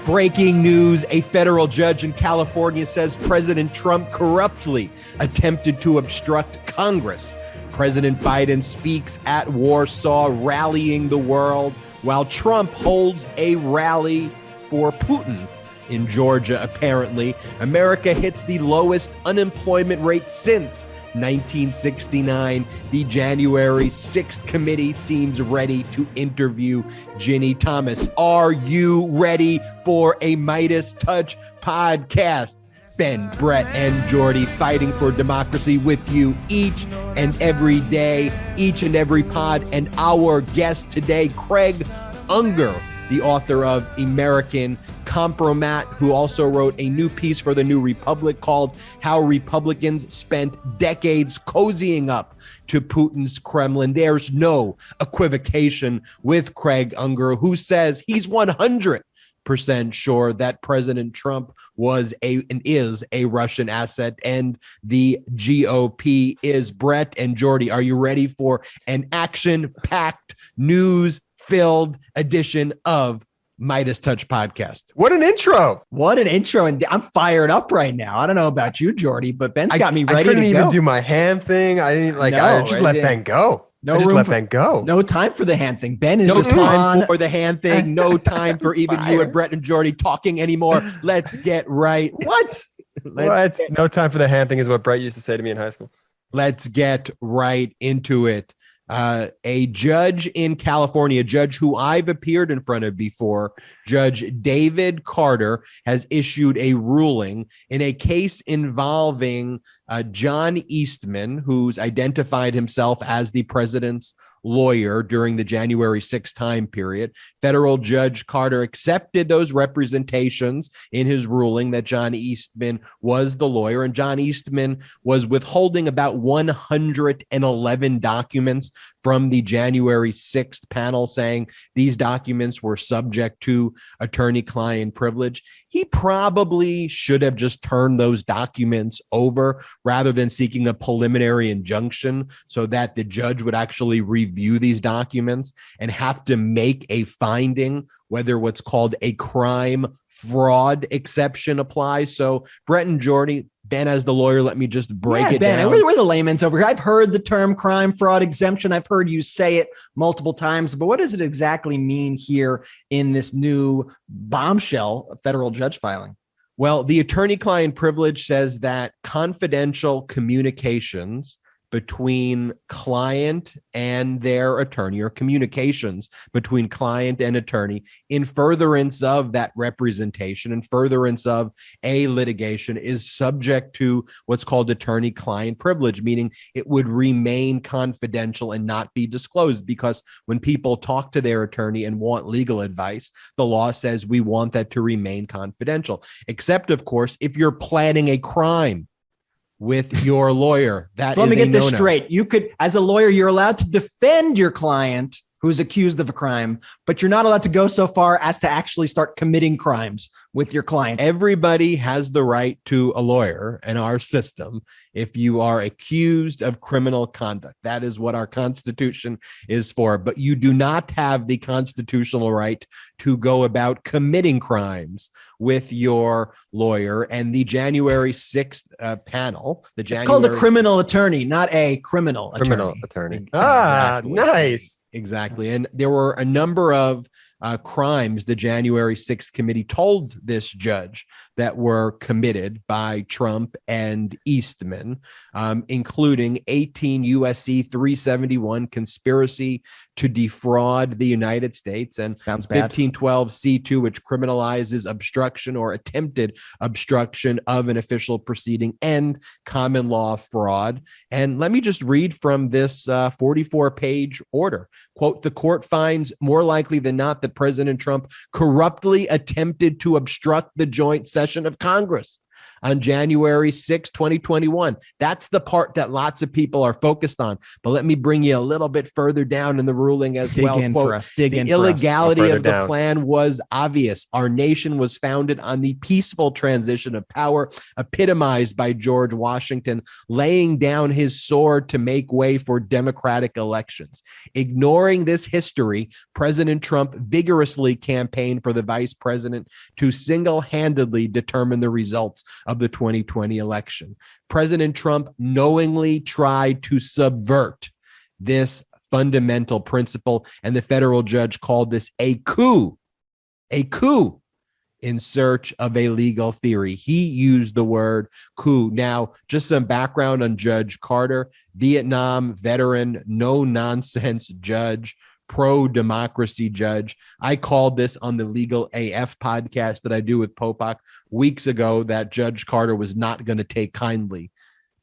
Breaking news, a federal judge in California says President Trump corruptly attempted to obstruct Congress. President Biden speaks at Warsaw, rallying the world, while Trump holds a rally for Putin in Georgia, apparently. America hits the lowest unemployment rate since 1969. The January 6th committee seems ready to interview Ginny Thomas. Are you ready for a MeidasTouch podcast? Ben, Brett, and Jordy fighting for democracy with you each and every day, each and every pod. And our guest today, Craig Unger, the author of American Kompromat, who also wrote a new piece for the New Republic called How Republicans Spent Decades Cozying Up to Putin's Kremlin. There's no equivocation with Craig Unger, who says he's 100% sure that President Trump was and is a Russian asset, and the GOP is. Brett and Jordy, are you ready for an action-packed, news-filled edition of MeidasTouch Podcast? What an intro. What an intro. And I'm fired up right now. I don't know about you, Jordy, but Ben's got me ready to go. I couldn't even do my hand thing. I didn't I just let Ben go. Ben go. No time for the hand thing. Ben is no just time for the hand thing. No time for even you and Brett and Jordy talking anymore. Let's get right. What? No time for the hand thing is what Brett used to say to me in high school. Let's get right into it. A judge in California, a judge who I've appeared in front of before, Judge David Carter, has issued a ruling in a case involving John Eastman, who's identified himself as the president's lawyer during the January 6th time period. Federal Judge Carter accepted those representations in his ruling that John Eastman was the lawyer, and John Eastman was withholding about 111 documents from the January 6th panel, saying these documents were subject to attorney-client privilege. He probably should have just turned those documents over rather than seeking a preliminary injunction so that the judge would actually review these documents and have to make a finding whether what's called a crime fraud exception applies. So Brett and Jordy, Ben as the lawyer, let me just break it down. We're the layman's over here. I've heard the term crime fraud exemption. I've heard you say it multiple times, but what does it exactly mean here in this new bombshell federal judge filing? Well, the attorney-client privilege says that confidential communications between client and their attorney, or communications between client and attorney in furtherance of that representation and furtherance of a litigation, is subject to what's called attorney-client privilege, meaning it would remain confidential and not be disclosed, because when people talk to their attorney and want legal advice, the law says we want that to remain confidential, except, of course, if you're planning a crime with your lawyer. So let me get this straight. You could, as a lawyer, you're allowed to defend your client who's accused of a crime, but you're not allowed to go so far as to actually start committing crimes with your client. Everybody has the right to a lawyer in our system if you are accused of criminal conduct. That is what our Constitution is for. But you do not have the constitutional right to go about committing crimes with your lawyer. And the January 6th panel, it's called a criminal attorney, not a criminal attorney. Ah, nice. Exactly. And there were a number of crimes the January 6th committee told this judge that were committed by Trump and Eastman, including 18 U.S.C. 371 conspiracy to defraud the United States, and 1512 C2, which criminalizes obstruction or attempted obstruction of an official proceeding, and common law fraud. And let me just read from this 44-page order. Quote, the court finds more likely than not that President Trump corruptly attempted to obstruct the joint session of Congress on January 6, 2021. That's the part that lots of people are focused on. But let me bring you a little bit further down in the ruling as well. The illegality of the plan was obvious. Our nation was founded on the peaceful transition of power, epitomized by George Washington laying down his sword to make way for democratic elections. Ignoring this history, President Trump vigorously campaigned for the vice president to single-handedly determine the results of the 2020 election. President Trump knowingly tried to subvert this fundamental principle, and the federal judge called this a coup in search of a legal theory. He used the word coup. Now, just some background on Judge Carter, Vietnam veteran, no nonsense judge, pro-democracy judge. I called this on the Legal AF podcast that I do with Popak weeks ago that Judge Carter was not going to take kindly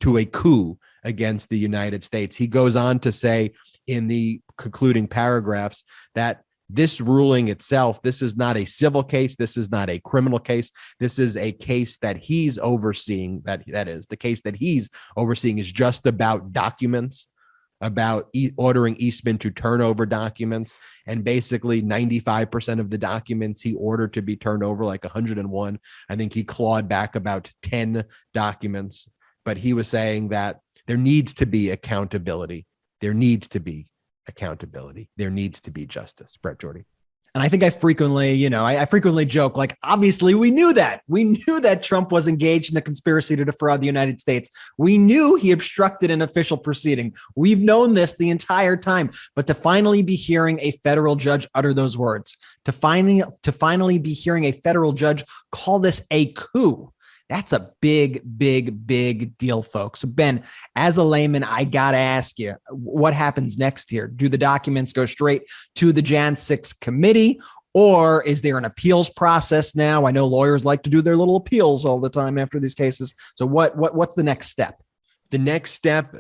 to a coup against the United States. He goes on to say in the concluding paragraphs that this ruling itself, this is not a civil case. This is not a criminal case. This is a case that he's overseeing. That is the case that he's overseeing is just about documents, about ordering Eastman to turn over documents. And basically 95% of the documents he ordered to be turned over, like 101. I think he clawed back about 10 documents. But he was saying that there needs to be accountability. There needs to be accountability. There needs to be justice. Brett Jordy. And I think I frequently joke, like, obviously we knew that Trump was engaged in a conspiracy to defraud the United States. We knew he obstructed an official proceeding. We've known this the entire time, but to finally be hearing a federal judge utter those words, to finally be hearing a federal judge call this a coup, that's a big, big, big deal, folks. So Ben, as a layman, I got to ask you, what happens next here? Do the documents go straight to the Jan 6 committee, or is there an appeals process now? I know lawyers like to do their little appeals all the time after these cases. So what's the next step? The next step,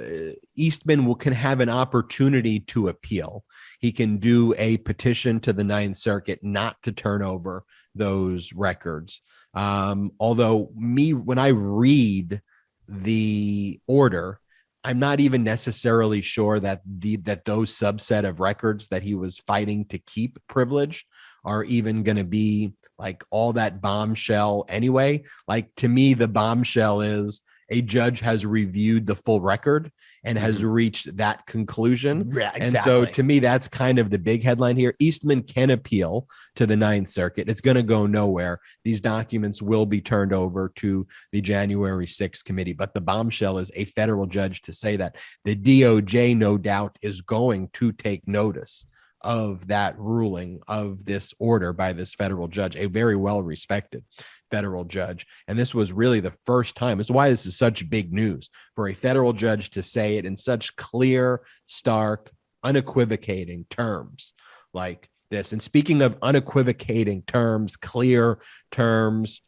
Eastman can have an opportunity to appeal. He can do a petition to the Ninth Circuit not to turn over those records. Although when I read the order, I'm not even necessarily sure that those subset of records that he was fighting to keep privileged are even going to be like all that bombshell anyway. Like, to me, the bombshell is a judge has reviewed the full record and has reached that conclusion. Yeah, exactly. And so to me, that's kind of the big headline here. Eastman can appeal to the Ninth Circuit. It's going to go nowhere. These documents will be turned over to the January 6th committee. But the bombshell is a federal judge to say that. The DOJ, no doubt, is going to take notice of that ruling, of this order by this federal judge, a very well-respected federal judge. And this was really the first time. It's why this is such big news for a federal judge to say it in such clear, stark, unequivocating terms like this. And speaking of unequivocating terms, clear terms,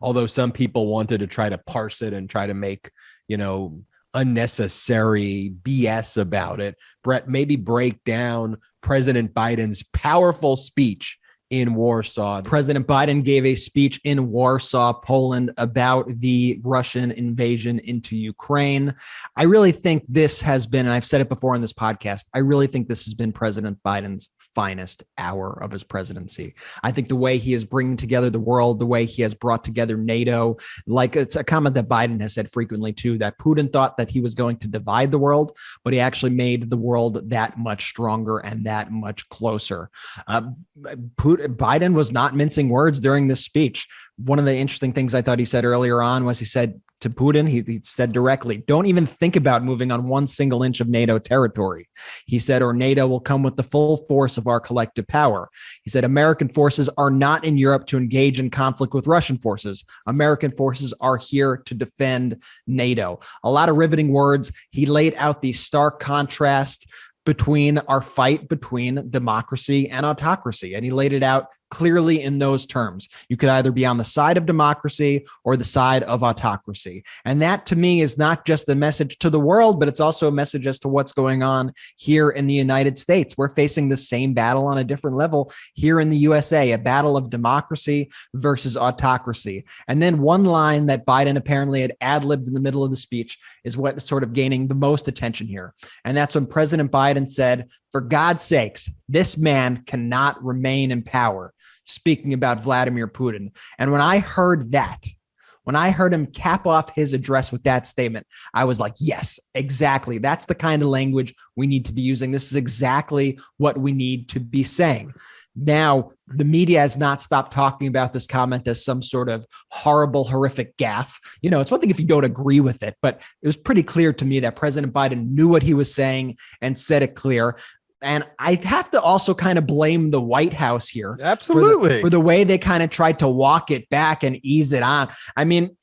although some people wanted to try to parse it and try to make, unnecessary BS about it, Brett, maybe break down President Biden's powerful speech in Warsaw. President Biden gave a speech in Warsaw, Poland, about the Russian invasion into Ukraine. I really think this has been, and I've said it before on this podcast, I really think this has been President Biden's finest hour of his presidency. I think the way he is bringing together the world, the way he has brought together NATO, like it's a comment that Biden has said frequently too, that Putin thought that he was going to divide the world, but he actually made the world that much stronger and that much closer. Biden was not mincing words during this speech. One of the interesting things I thought he said earlier on was he said to Putin, he said directly, don't even think about moving on one single inch of NATO territory. He said, or NATO will come with the full force of our collective power. He said, American forces are not in Europe to engage in conflict with Russian forces. American forces are here to defend NATO. A lot of riveting words. He laid out the stark contrast between our fight between democracy and autocracy. And he laid it out clearly in those terms. You could either be on the side of democracy or the side of autocracy. And that to me is not just the message to the world, but it's also a message as to what's going on here in the United States. We're facing the same battle on a different level here in the USA, a battle of democracy versus autocracy. And then one line that Biden apparently had ad-libbed in the middle of the speech is what is sort of gaining the most attention here. And that's when President Biden said, "For God's sakes, this man cannot remain in power," speaking about Vladimir Putin. And when I heard that, when I heard him cap off his address with that statement, I was like, yes, exactly. That's the kind of language we need to be using. This is exactly what we need to be saying. Now, the media has not stopped talking about this comment as some sort of horrible, horrific gaffe. You know, it's one thing if you don't agree with it, but it was pretty clear to me that President Biden knew what he was saying and said it clear. And I have to also kind of blame the White House here. Absolutely. For the way they kind of tried to walk it back and ease it on. I mean,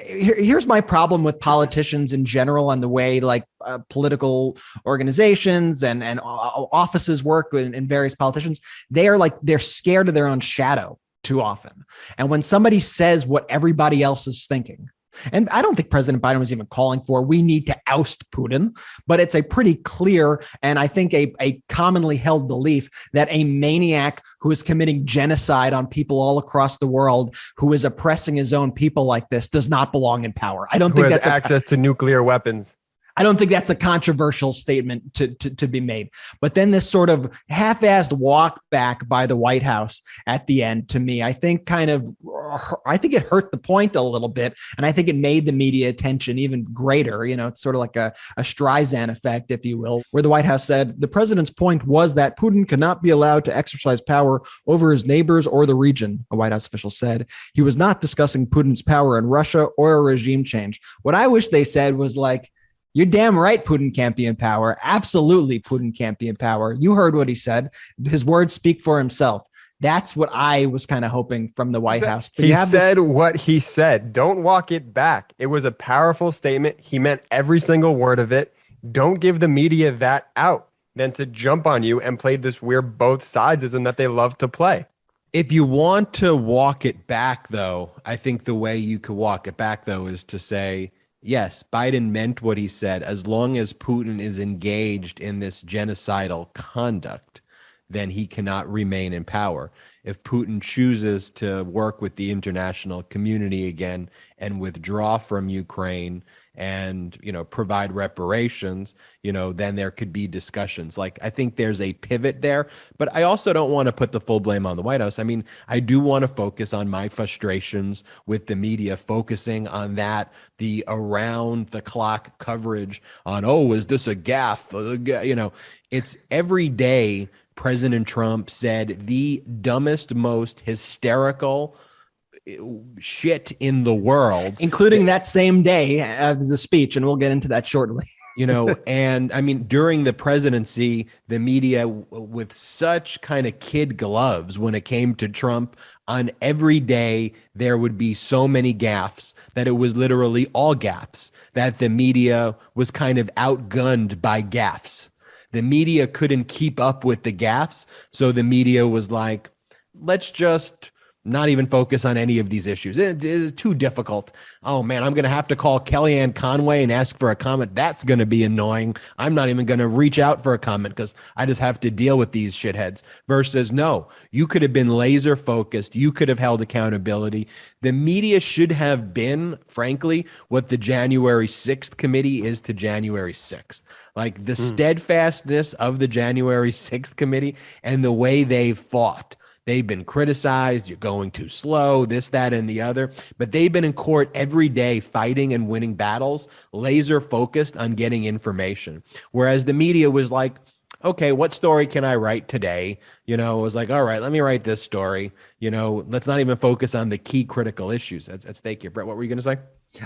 here's my problem with politicians in general and the way like political organizations and offices work in various politicians. They're scared of their own shadow too often. And when somebody says what everybody else is thinking, and I don't think President Biden was even calling for, we need to oust Putin, but it's a pretty clear and I think a commonly held belief that a maniac who is committing genocide on people all across the world, who is oppressing his own people like this, does not belong in power. I don't think that's access to nuclear weapons. I don't think that's a controversial statement to be made. But then this sort of half-assed walk back by the White House at the end, to me, I think it hurt the point a little bit. And I think it made the media attention even greater. You know, it's sort of like a Streisand effect, if you will, where the White House said the president's point was that Putin cannot be allowed to exercise power over his neighbors or the region. A White House official said he was not discussing Putin's power in Russia or a regime change. What I wish they said was like, "You're damn right Putin can't be in power. Absolutely, Putin can't be in power." You heard what he said. His words speak for himself. That's what I was kind of hoping from the White House. But he said what he said. Don't walk it back. It was a powerful statement. He meant every single word of it. Don't give the media that out than to jump on you and play this weird both sidesism that they love to play. If you want to walk it back, though, I think the way you could walk it back, though, is to say, yes, Biden meant what he said. As long as Putin is engaged in this genocidal conduct, then he cannot remain in power. If Putin chooses to work with the international community again and withdraw from Ukraine and, provide reparations, then there could be discussions. Like, I think there's a pivot there, but I also don't want to put the full blame on the White House. I mean, I do want to focus on my frustrations with the media, focusing on that, the around the clock coverage on, oh, is this a gaffe? It's every day President Trump said the dumbest, most hysterical shit in the world, including that same day of the speech. And we'll get into that shortly. And I mean, during the presidency, the media with such kind of kid gloves when it came to Trump, on every day, there would be so many gaffes that it was literally all gaffes, that the media was kind of outgunned by gaffes. The media couldn't keep up with the gaffes. So the media was like, let's just not even focus on any of these issues. It is too difficult. Oh man, I'm going to have to call Kellyanne Conway and ask for a comment. That's going to be annoying. I'm not even going to reach out for a comment because I just have to deal with these shitheads. Versus, no, you could have been laser focused. You could have held accountability. The media should have been, frankly, what the January 6th committee is to January 6th. Like the steadfastness of the January 6th committee and the way they fought. They've been criticized. You're going too slow, this, that, and the other. But they've been in court every day fighting and winning battles, laser focused on getting information. Whereas the media was like, okay, what story can I write today? It was like, all right, let me write this story. Let's not even focus on the key critical issues at stake here. Brett, what were you going to say?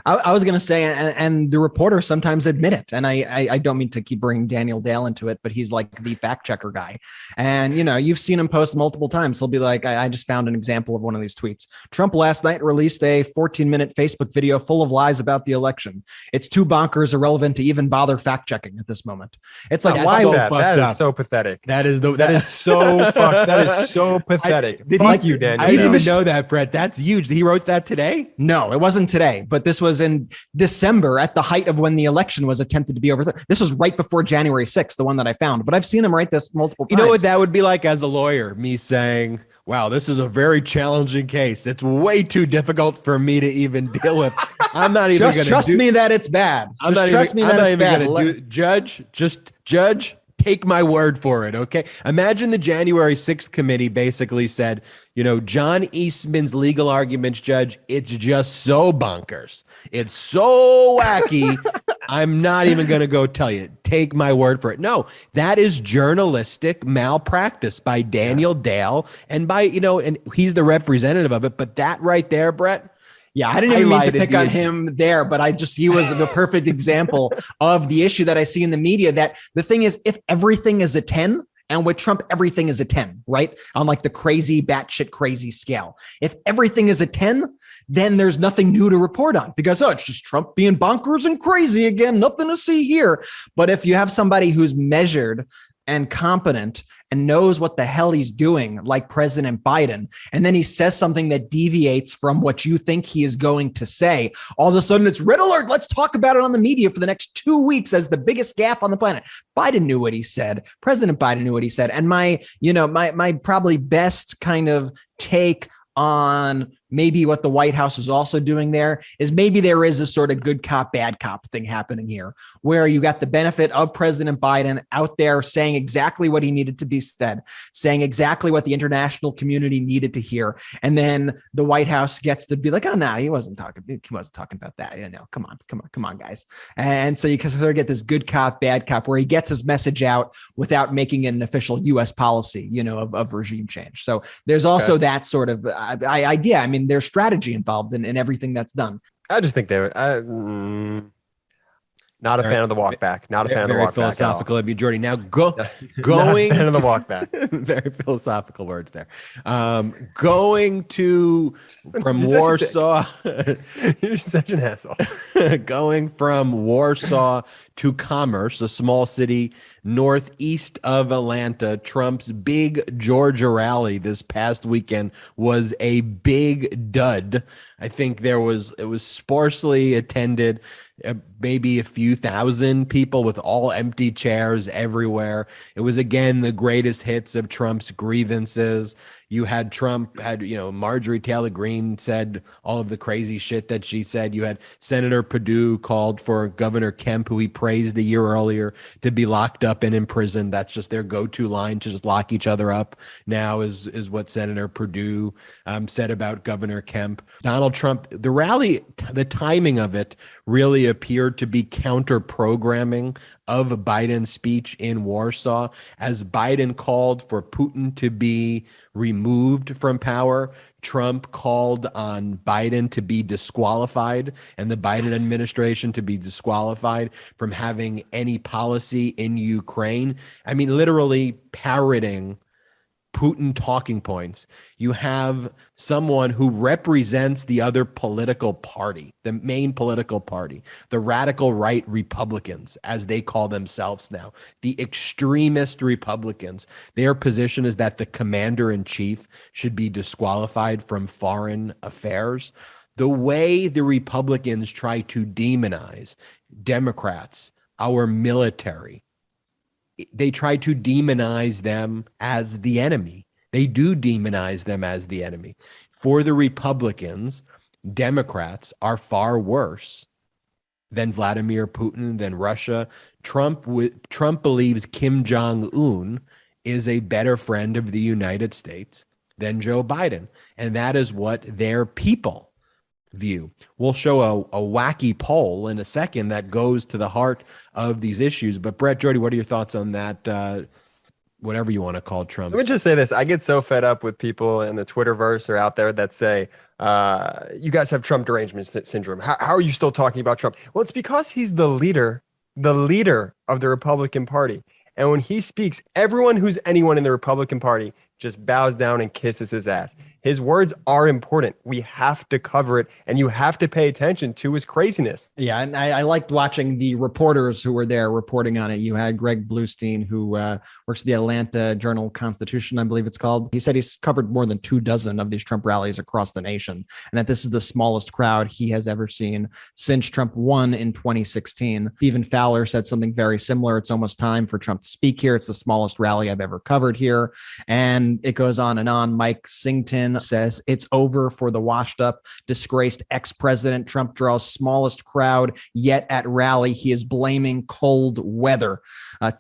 I was going to say, and the reporters sometimes admit it. And I don't mean to keep bringing Daniel Dale into it, but he's like the fact checker guy. And, you've seen him post multiple times. He'll be like, I just found an example of one of these tweets. Trump last night released a 14-minute Facebook video full of lies about the election. It's too bonkers irrelevant to even bother fact checking at this moment. It's like, why? That is so pathetic. That is so pathetic. Fuck you, Daniel. I didn't even know that, Brett. That's huge. He wrote that today? No, it wasn't today, but this was in December at the height of when the election was attempted to be overthrown. This was right before January 6th, the one that I found, but I've seen him write this multiple times. You know what that would be like as a lawyer, me saying, wow, this is a very challenging case. It's way too difficult for me to even deal with. I'm not even going to trust me that it's bad. I'm not even going to judge, take my word for it. Okay. Imagine the January 6th committee basically said, John Eastman's legal arguments, Judge, it's just so bonkers. It's so wacky. I'm not even going to go tell you. Take my word for it. No, that is journalistic malpractice by Daniel Dale and by, and he's the representative of it. But that right there, Brett. Yeah, I didn't even mean to pick on him there, but he was the perfect example of the issue that I see in the media, that the thing is, if everything is a 10, and with Trump, everything is a 10, right? On like the crazy, batshit crazy scale. If everything is a 10, then there's nothing new to report on because, it's just Trump being bonkers and crazy again. Nothing to see here. But if you have somebody who's measured and competent and knows what the hell he's doing, like President Biden, and then he says something that deviates from what you think he is going to say, all of a sudden it's red alert. Let's talk about it on the media for the next 2 weeks as the biggest gaffe on the planet. Biden knew what he said. President Biden knew what he said. And my probably best kind of take on maybe what the White House is also doing there is maybe there is a sort of good cop, bad cop thing happening here, where you got the benefit of President Biden out there saying exactly what he needed to be said, saying exactly what the international community needed to hear. And then the White House gets to be like, oh, no, he wasn't talking about that. Come on, guys. And so you can sort of get this good cop, bad cop, where he gets his message out without making it an official U.S. policy, of regime change. So there's also that sort of idea. I mean, there's strategy involved in everything that's done. I just think they're not a fan of the walk back. Not a fan of the walk back. Very philosophical of you, Jordy. Now going not a fan of the walk back. Very philosophical words there. Going from Warsaw. You're such an asshole. Going from Warsaw to Commerce, a small city northeast of Atlanta. Trump's big Georgia rally this past weekend was a big dud. I think it was sparsely attended, maybe a few thousand people with all empty chairs everywhere. It was, again, the greatest hits of Trump's grievances. You had Marjorie Taylor Greene said all of the crazy shit that she said. You had Senator Perdue called for Governor Kemp, who he praised a year earlier, to be locked up and imprisoned. That's just their go-to line, to just lock each other up now is what Senator Perdue said about Governor Kemp. Donald Trump, the rally, the timing of it really appeared to be counter-programming of Biden's speech in Warsaw, as Biden called for Putin to be removed from power. Trump called on Biden to be disqualified and the Biden administration to be disqualified from having any policy in Ukraine. I mean, literally parroting Putin talking points. You have someone who represents the other political party, the main political party, the radical right Republicans, as they call themselves now, the extremist Republicans. Their position is that the commander in chief should be disqualified from foreign affairs. The way the Republicans try to demonize Democrats, our military, they try to demonize them as the enemy. They do demonize them as the enemy. For the Republicans, Democrats are far worse than Vladimir Putin, than Russia. Trump believes Kim Jong-un is a better friend of the United States than Joe Biden. And that is what their people view. We'll show a wacky poll in a second that goes to the heart of these issues. But Brett, Jordy, what are your thoughts on that whatever you want to call Trump. Let me just say this. I get so fed up with people in the Twitterverse or out there that say, you guys have Trump derangement syndrome. How are you still talking about Trump? Well, it's because he's the leader of the Republican Party. And when he speaks, everyone who's anyone in the Republican Party just bows down and kisses his ass. His words are important. We have to cover it, and you have to pay attention to his craziness. Yeah, and I liked watching the reporters who were there reporting on it. You had Greg Bluestein, who works at the Atlanta Journal-Constitution, I believe it's called. He said he's covered more than 24 of these Trump rallies across the nation, and that this is the smallest crowd he has ever seen since Trump won in 2016. Stephen Fowler said something very similar. It's almost time for Trump to speak here. It's the smallest rally I've ever covered here. And it goes on and on. Mike Singleton says it's over for the washed up, disgraced ex-president. Trump draws smallest crowd yet at rally. He is blaming cold weather.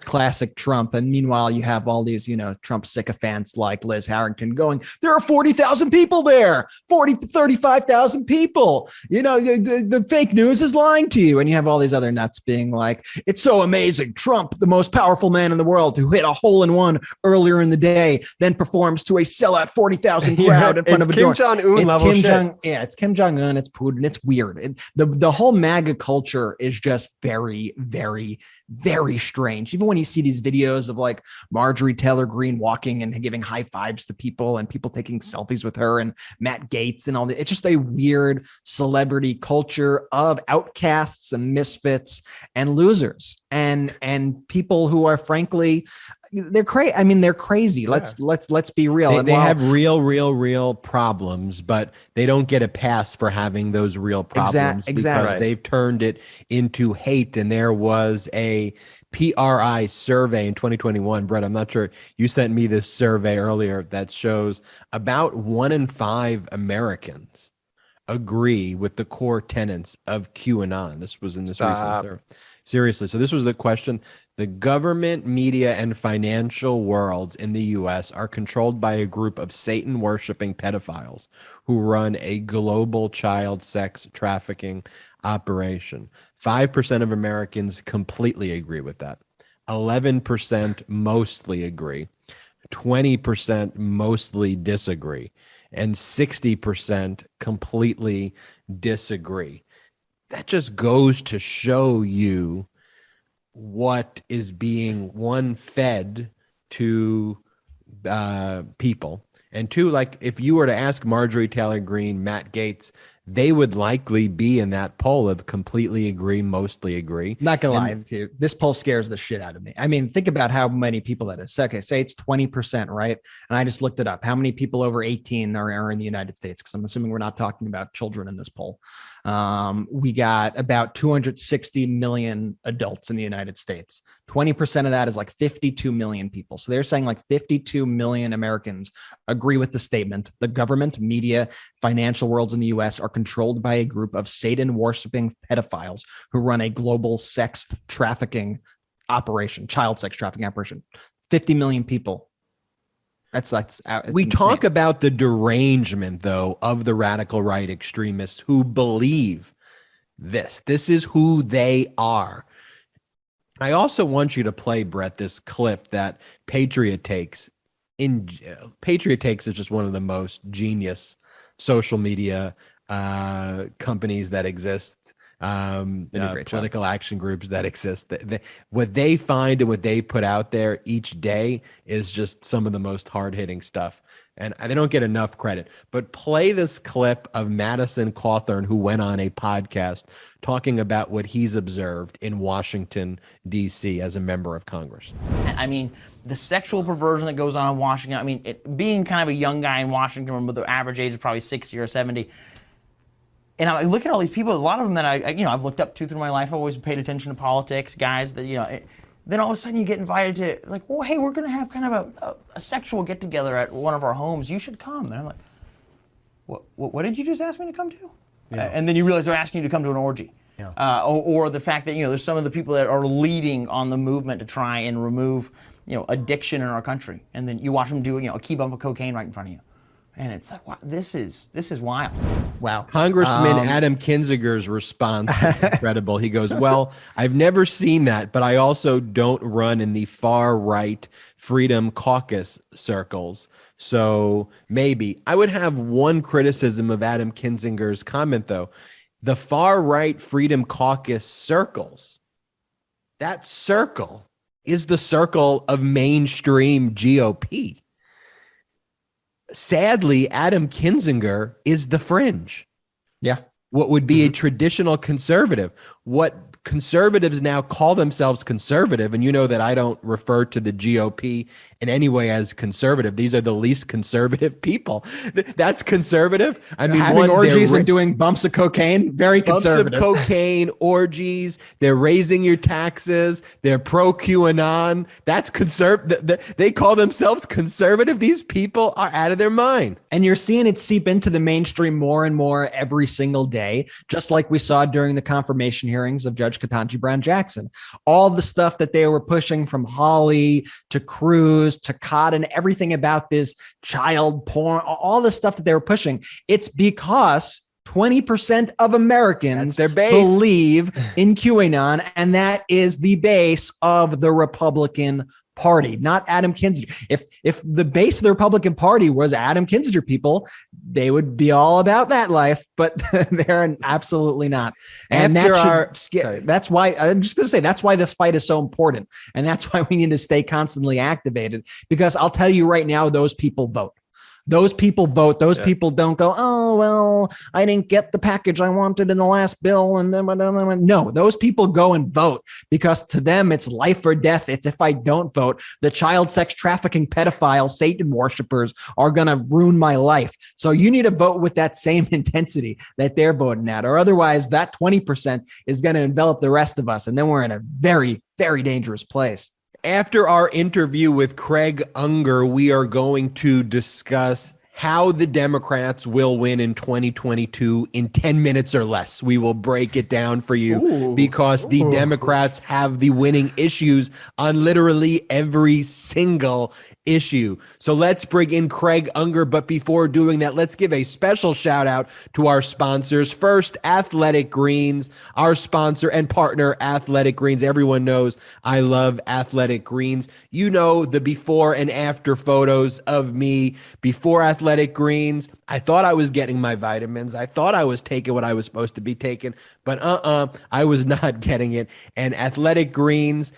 Classic Trump. And meanwhile, you have all these, Trump sycophants like Liz Harrington going, there are 40,000 people there, 40 to 35,000 people. The fake news is lying to you. And you have all these other nuts being like, it's so amazing. Trump, the most powerful man in the world who hit a hole-in-one earlier in the day, then performs to a sellout 40,000 crowd in front of a Kim door. Jong-un level shit. It's Kim Jong-un. It's Putin. It's weird. The whole MAGA culture is just very, very, very strange. Even when you see these videos of like Marjorie Taylor Greene walking and giving high fives to people and people taking selfies with her and Matt Gaetz and all that, it's just a weird celebrity culture of outcasts and misfits and losers and people who are frankly, they're crazy. I mean, they're crazy. Yeah. Let's be real. They have real problems, but they don't get a pass for having those real problems because they've turned it into hate. And there was a PRI survey in 2021. Brett, I'm not sure, you sent me this survey earlier that shows about 1 in 5 Americans agree with the core tenets of QAnon. This was in this recent survey. Seriously. So this was the question. The government, media, and financial worlds in the U.S. are controlled by a group of Satan-worshiping pedophiles who run a global child sex trafficking operation. 5% of Americans completely agree with that. 11% mostly agree. 20% mostly disagree. And 60% completely disagree. That just goes to show you what is being fed to people, and two, like if you were to ask Marjorie Taylor Greene, Matt Gaetz, they would likely be in that poll of completely agree, mostly agree. Not gonna lie to you, this poll scares the shit out of me. I mean, think about how many people that is. Okay, say it's 20%, right? And I just looked it up. How many people over 18 are in the United States? Because I'm assuming we're not talking about children in this poll. We got about 260 million adults in the United States. 20% of that is like 52 million people. So they're saying like 52 million Americans agree with the statement. The government, media, financial worlds in the US are controlled by a group of Satan-worshiping pedophiles who run a global sex trafficking operation, child sex trafficking operation. 50 million people. That's we insane. Talk about the derangement, though, of the radical right extremists who believe this. This is who they are. I also want you to play, Brett, this clip that Patriot Takes. Patriot Takes is just one of the most genius social media companies that exist, political action groups that exist. What they find and what they put out there each day is just some of the most hard-hitting stuff. And they don't get enough credit. But play this clip of Madison Cawthorn, who went on a podcast talking about what he's observed in Washington, D.C. as a member of Congress. I mean, the sexual perversion that goes on in Washington, I mean, being kind of a young guy in Washington, with the average age is probably 60 or 70, and I look at all these people, a lot of them that I've looked up to through my life. I've always paid attention to politics, guys that, then all of a sudden you get invited to, like, well, hey, we're going to have kind of a sexual get-together at one of our homes. You should come. And I'm like, what did you just ask me to come to? Yeah. And then you realize they're asking you to come to an orgy. Yeah. Or the fact that, there's some of the people that are leading on the movement to try and remove, addiction in our country. And then you watch them do, a key bump of cocaine right in front of you. And it's like, wow, this is wild. Wow. Congressman Adam Kinzinger's response is incredible. He goes, well, I've never seen that, but I also don't run in the far right Freedom Caucus circles. So maybe. I would have one criticism of Adam Kinzinger's comment, though. The far right Freedom Caucus circles, that circle is the circle of mainstream GOP. Sadly, Adam Kinzinger is the fringe. Yeah. What would be a traditional conservative. What conservatives now call themselves conservative, and you know that I don't refer to the GOP in any way as conservative. These are the least conservative people. That's conservative. I mean, having orgies and doing bumps of cocaine, very conservative. Bumps of cocaine, orgies. They're raising your taxes. They're pro QAnon. That's conservative. They call themselves conservative. These people are out of their mind. And you're seeing it seep into the mainstream more and more every single day, just like we saw during the confirmation hearings of Judge Ketanji Brown Jackson. All the stuff that they were pushing from Hawley to Cruz to Cotton, everything about this child porn, all the stuff that they were pushing, it's because 20% of Americans believe in QAnon, and that is the base of the Republican Party, not Adam Kinzinger. If the base of the Republican Party was Adam Kinzinger people, they would be all about that life, but they're absolutely not. And that's why I'm just going to say that's why this fight is so important, and that's why we need to stay constantly activated. Because I'll tell you right now, those people vote. Those people vote. Those people don't go, oh, well, I didn't get the package I wanted in the last bill. And then, no, those people go and vote because to them, it's life or death. It's if I don't vote, the child sex trafficking pedophile Satan worshipers are going to ruin my life. So you need to vote with that same intensity that they're voting at, or otherwise that 20% is going to envelop the rest of us. And then we're in a very, very dangerous place. After our interview with Craig Unger, we are going to discuss how the Democrats will win in 2022 in 10 minutes or less. We will break it down for you because the Democrats have the winning issues on literally every single issue. So let's bring in Craig Unger. But before doing that, let's give a special shout out to our sponsors. First, Athletic Greens, our sponsor and partner, Athletic Greens. Everyone knows I love Athletic Greens. You know the before and after photos of me before Athletic Greens. I thought I was getting my vitamins. I thought I was taking what I was supposed to be taking, but I was not getting it. And Athletic Greens,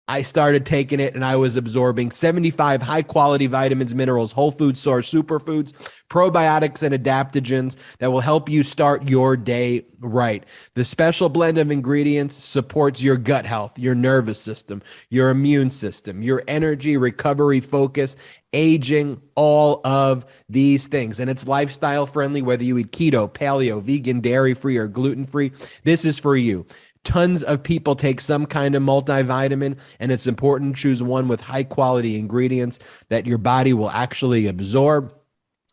I started taking it and I was absorbing 75 high quality vitamins, minerals, whole food source, superfoods, probiotics, and adaptogens that will help you start your day right. The special blend of ingredients supports your gut health, your nervous system, your immune system, your energy, recovery, focus, aging, all of these things. And it's lifestyle friendly, whether you eat keto, paleo, vegan, dairy free, or gluten free. This is for you. Tons of people take some kind of multivitamin, and it's important to choose one with high quality ingredients that your body will actually absorb.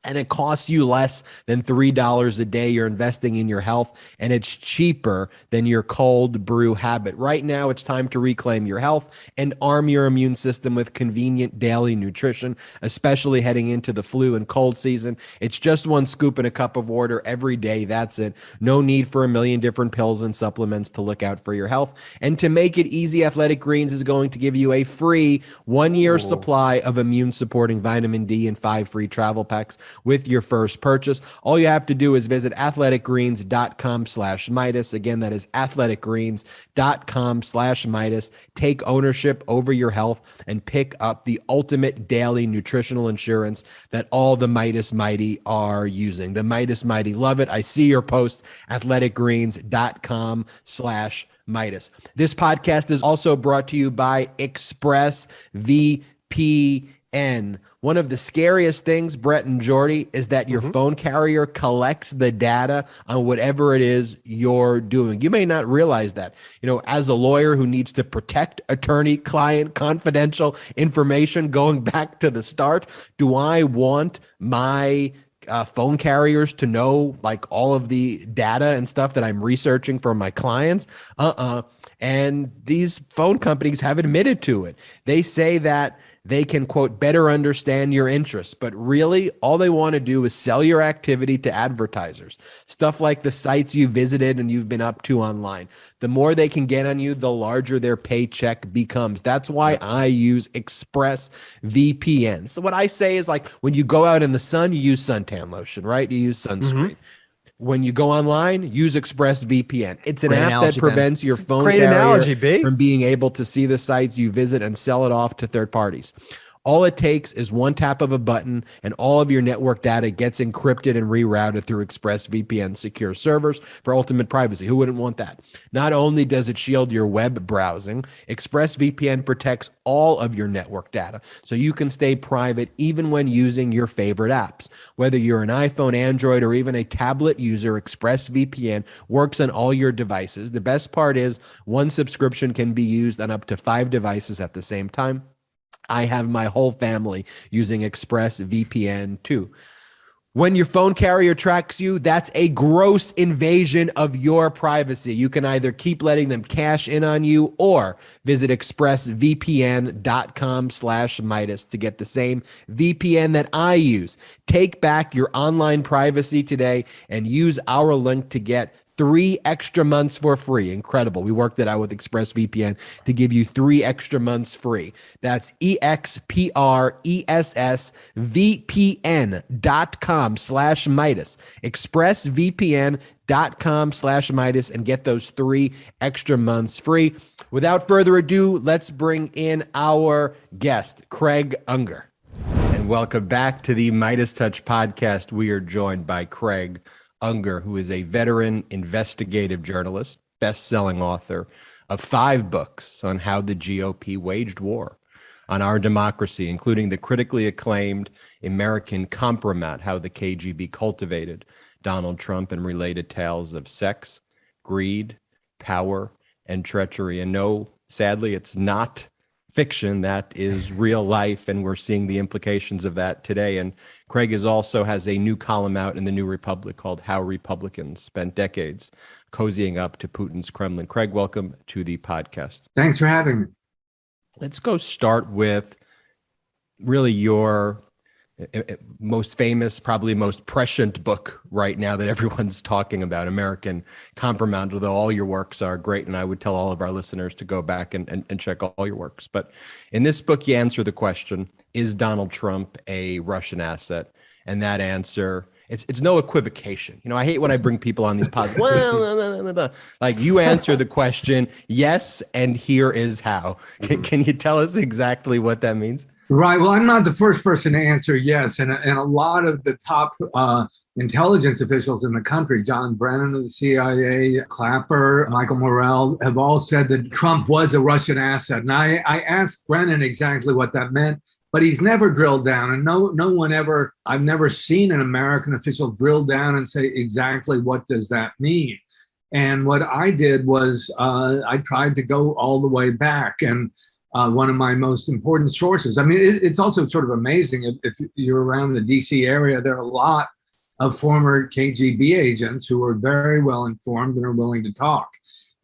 And it costs you less than $3 a day. You're investing in your health, and it's cheaper than your cold brew habit. Right now, it's time to reclaim your health and arm your immune system with convenient daily nutrition, especially heading into the flu and cold season. It's just one scoop in a cup of water every day. That's it. No need for a million different pills and supplements to look out for your health. And to make it easy, Athletic Greens is going to give you a free 1-year supply of immune-supporting vitamin D and 5 free travel packs with your first purchase. All you have to do is visit athleticgreens.com/Meidas. Again, that is athleticgreens.com/Meidas. Take ownership over your health and pick up the ultimate daily nutritional insurance that all the Meidas Mighty are using. The Meidas Mighty love it. I see your post, athleticgreens.com/Meidas. This podcast is also brought to you by ExpressVPN. One of the scariest things, Brett and Jordy, is that your phone carrier collects the data on whatever it is you're doing. You may not realize that. You know, as a lawyer who needs to protect attorney-client confidential information going back to the start, do I want my phone carriers to know like all of the data and stuff that I'm researching for my clients? And these phone companies have admitted to it. They say that they can, quote, better understand your interests. But really, all they want to do is sell your activity to advertisers. Stuff like the sites you visited and you've been up to online. The more they can get on you, the larger their paycheck becomes. That's why I use ExpressVPN. So what I say is, like, when you go out in the sun, you use suntan lotion, right? You use sunscreen. When you go online, use ExpressVPN. It's an app that prevents your phone carrier from being able to see the sites you visit and sell it off to third parties. All it takes is one tap of a button, and all of your network data gets encrypted and rerouted through ExpressVPN secure servers for ultimate privacy. Who wouldn't want that? Not only does it shield your web browsing, ExpressVPN protects all of your network data, so you can stay private even when using your favorite apps. Whether you're an iPhone, Android, or even a tablet user, ExpressVPN works on all your devices. The best part is one subscription can be used on up to 5 devices at the same time. I have my whole family using ExpressVPN too. When your phone carrier tracks you, that's a gross invasion of your privacy. You can either keep letting them cash in on you or visit expressvpn.com/Meidas to get the same VPN that I use. Take back your online privacy today and use our link to get 3 extra months for free. Incredible. We worked it out with ExpressVPN to give you 3 extra months free. That's expressvpn.com/Meidas. expressvpn.com/Meidas and get those 3 extra months free. Without further ado, let's bring in our guest, Craig Unger. And welcome back to the MeidasTouch Podcast. We are joined by Craig Unger, who is a veteran investigative journalist, best-selling author of 5 books on how the GOP waged war on our democracy, including the critically acclaimed American Kompromat, how the KGB cultivated Donald Trump, and related tales of sex, greed, power, and treachery. And no, sadly, it's not fiction. That is real life, and we're seeing the implications of that today. And Craig also has a new column out in the New Republic called How Republicans Spent Decades Cozying Up to Putin's Kremlin. Craig, welcome to the podcast. Thanks for having me. Let's go start with really your most famous, probably most prescient book right now that everyone's talking about, American Kompromat, although all your works are great, and I would tell all of our listeners to go back and check all your works. But in this book, you answer the question, is Donald Trump a Russian asset? And that answer, it's no equivocation. You know, I hate when I bring people on these podcasts. Well, like, you answer the question, yes, and here is how. Can you tell us exactly what that means? Right. Well, I'm not the first person to answer yes. And a lot of the top intelligence officials in the country, John Brennan of the CIA, Clapper, Michael Morrell, have all said that Trump was a Russian asset. And I asked Brennan exactly what that meant, but he's never drilled down. And no one ever, I've never seen an American official drill down and say exactly what does that mean. And what I did was I tried to go all the way back. And one of my most important sources. I mean, it's also sort of amazing. If you're around the DC area, there are a lot of former KGB agents who are very well informed and are willing to talk.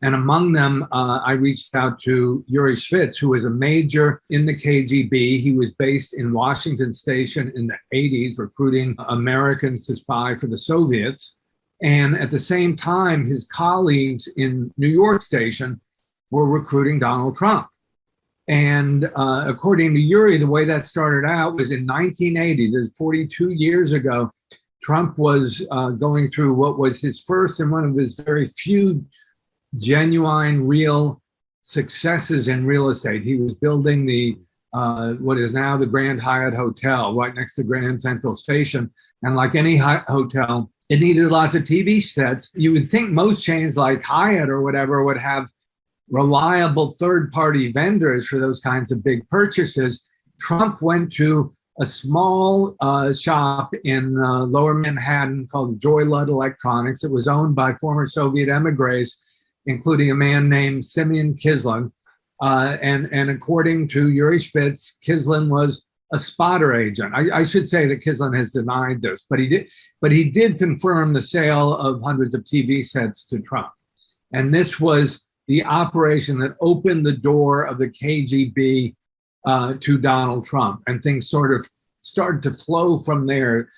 And among them, I reached out to Yuri Shvets, who was a major in the KGB. He was based in Washington Station in the 80s, recruiting Americans to spy for the Soviets. And at the same time, his colleagues in New York Station were recruiting Donald Trump. And according to Yuri, the way that started out was in 1980, that's 42 years ago. Trump was going through what was his first and one of his very few genuine, real successes in real estate. He was building the what is now the Grand Hyatt Hotel right next to Grand Central Station. And like any hotel, it needed lots of TV sets. You would think most chains like Hyatt or whatever would have reliable third-party vendors for those kinds of big purchases. Trump went to a small shop in lower Manhattan called Joy Ludd Electronics. It was owned by former Soviet emigres, including a man named Simeon Kislin. And according to Yuri Shvets, Kislin was a spotter agent. I should say that Kislin has denied this, but he did confirm the sale of hundreds of TV sets to Trump. And this was the operation that opened the door of the KGB to Donald Trump, and things sort of started to flow from there.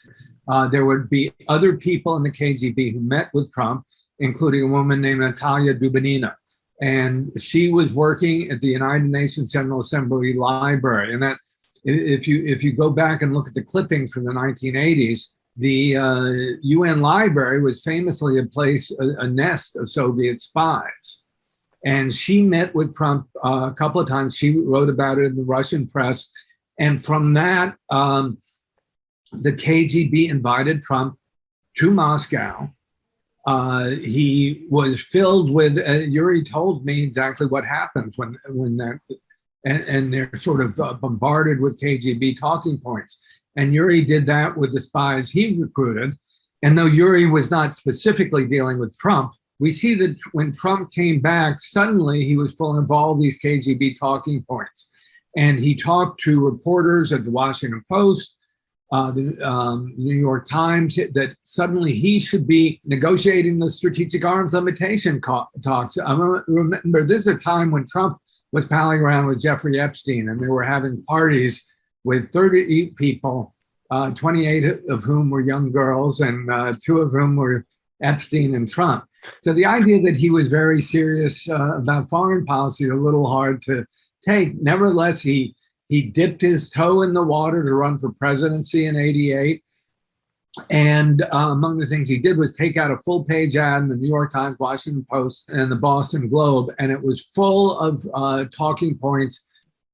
There would be other people in the KGB who met with Trump, including a woman named Natalia Dubinina. And she was working at the United Nations General Assembly Library. And that, if you go back and look at the clippings from the 1980s, the UN Library was famously a nest of Soviet spies. And she met with Trump a couple of times. She wrote about it in the Russian press. And from that, the KGB invited Trump to Moscow. He was filled with, Yuri told me exactly what happens when that, and they're sort of bombarded with KGB talking points. And Yuri did that with the spies he recruited. And though Yuri was not specifically dealing with Trump, we see that when Trump came back, suddenly he was full of all these KGB talking points. And he talked to reporters at the Washington Post, the New York Times, that suddenly he should be negotiating the strategic arms limitation talks. I remember this is a time when Trump was palling around with Jeffrey Epstein, and they were having parties with 38 people, 28 of whom were young girls, and 2 of whom were Epstein and Trump. So the idea that he was very serious about foreign policy is a little hard to take. Nevertheless, he dipped his toe in the water to run for presidency in '88. And among the things he did was take out a full-page ad in the New York Times, Washington Post, and the Boston Globe. And it was full of talking points,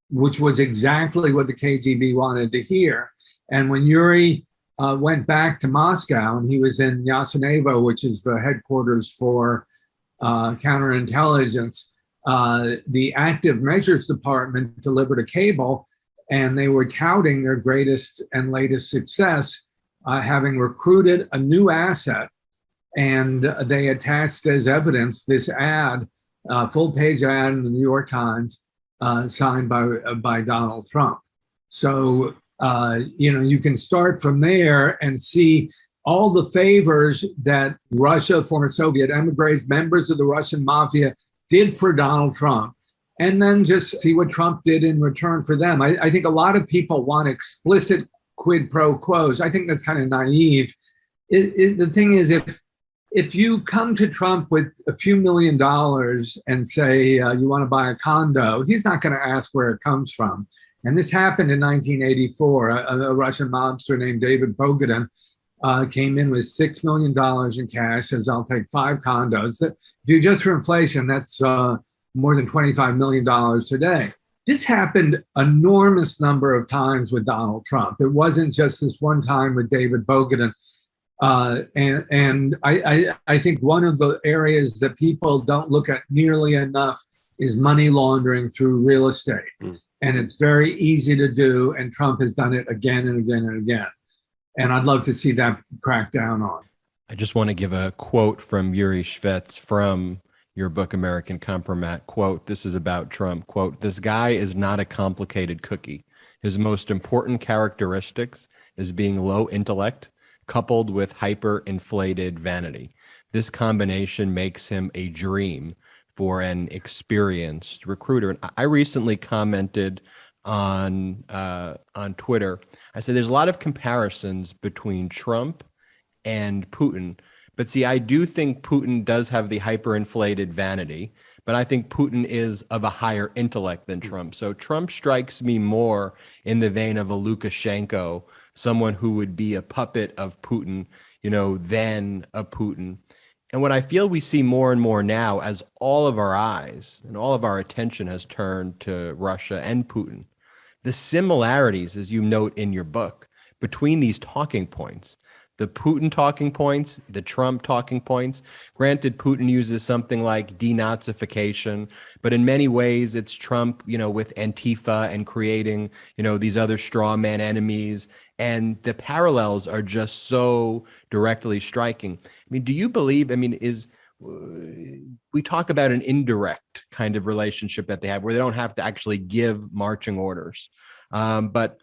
which was exactly what the KGB wanted to hear. And when Yuri went back to Moscow, and he was in Yasenevo, which is the headquarters for counterintelligence, the Active Measures Department delivered a cable, and they were touting their greatest and latest success, having recruited a new asset. And they attached as evidence this ad, full-page ad in the New York Times, signed by Donald Trump. So, you can start from there and see all the favors that Russia, former Soviet emigres, members of the Russian mafia did for Donald Trump, and then just see what Trump did in return for them. I think a lot of people want explicit quid pro quos. I think that's kind of naive. The thing is, if you come to Trump with a few $1 million and say you want to buy a condo, he's not going to ask where it comes from. And this happened in 1984. A Russian mobster named David Bogadin came in with $6 million in cash, says, I'll take 5 condos. If you adjust for inflation, that's more than $25 million today. This happened enormous number of times with Donald Trump. It wasn't just this one time with David Bogadin. And I think one of the areas that people don't look at nearly enough is money laundering through real estate. And it's very easy to do, and Trump has done it again and again and again. And I'd love to see that cracked down on. I just want to give a quote from Yuri Shvets from your book, American Kompromat. Quote, this is about Trump. Quote, this guy is not a complicated cookie. His most important characteristics is being low intellect, coupled with hyper-inflated vanity. This combination makes him a dream for an experienced recruiter. And I recently commented on Twitter. I said there's a lot of comparisons between Trump and Putin. But see, I do think Putin does have the hyperinflated vanity, but I think Putin is of a higher intellect than Trump. So Trump strikes me more in the vein of a Lukashenko, someone who would be a puppet of Putin, than a Putin. And what I feel we see more and more now, as all of our eyes and all of our attention has turned to Russia and Putin, the similarities, as you note in your book, between these talking points, the Putin talking points, the Trump talking points. Granted, Putin uses something like denazification, but in many ways it's Trump, with Antifa and creating, these other straw man enemies. And the parallels are just so directly striking. I mean, do you believe, we talk about an indirect kind of relationship that they have where they don't have to actually give marching orders. But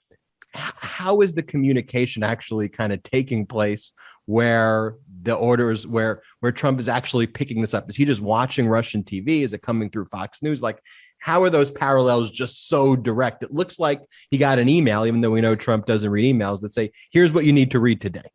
how is the communication actually kind of taking place where the orders, where Trump is actually picking this up? Is he just watching Russian TV? Is it coming through Fox News? Like, how are those parallels just so direct? It looks like he got an email, even though we know Trump doesn't read emails, that say, here's what you need to read today.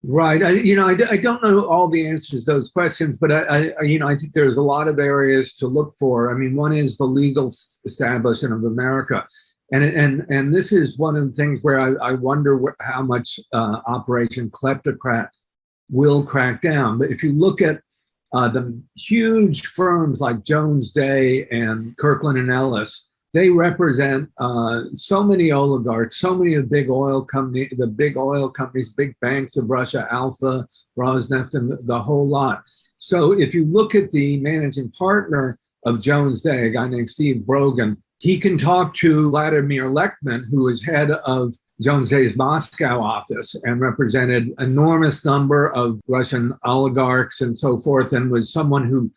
Right. I don't know all the answers to those questions, but I think there's a lot of areas to look for. I mean, one is the legal establishment of America. And this is one of the things where I wonder how much Operation Kleptocrat will crack down. But if you look at the huge firms like Jones Day and Kirkland and Ellis, they represent so many oligarchs, so many of the big oil companies, big banks of Russia, Alpha, Rosneft, and the whole lot. So if you look at the managing partner of Jones Day, a guy named Steve Brogan, he can talk to Vladimir Lechman, who is head of Jones Day's Moscow office and represented enormous number of Russian oligarchs and so forth, and was someone who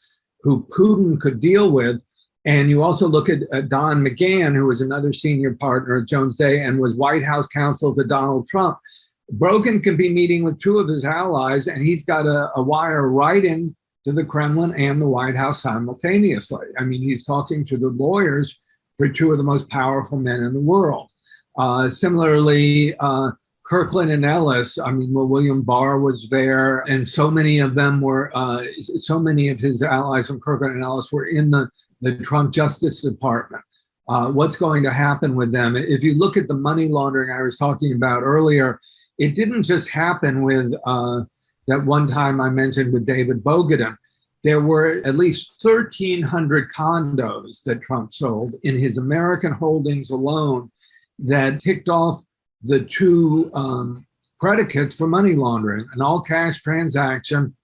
Putin could deal with. And you also look at Don McGahn, who was another senior partner at Jones Day and was White House counsel to Donald Trump. Brogan could be meeting with two of his allies, and he's got a wire right in to the Kremlin and the White House simultaneously. I mean, he's talking to the lawyers for two of the most powerful men in the world. Similarly, Kirkland and Ellis, William Barr was there, and so many of them were, so many of his allies from Kirkland and Ellis were in the Trump Justice Department. What's going to happen with them? If you look at the money laundering I was talking about earlier, it didn't just happen with that one time I mentioned with David Bogatin. There were at least 1,300 condos that Trump sold in his American holdings alone that ticked off the two predicates for money laundering: an all-cash transaction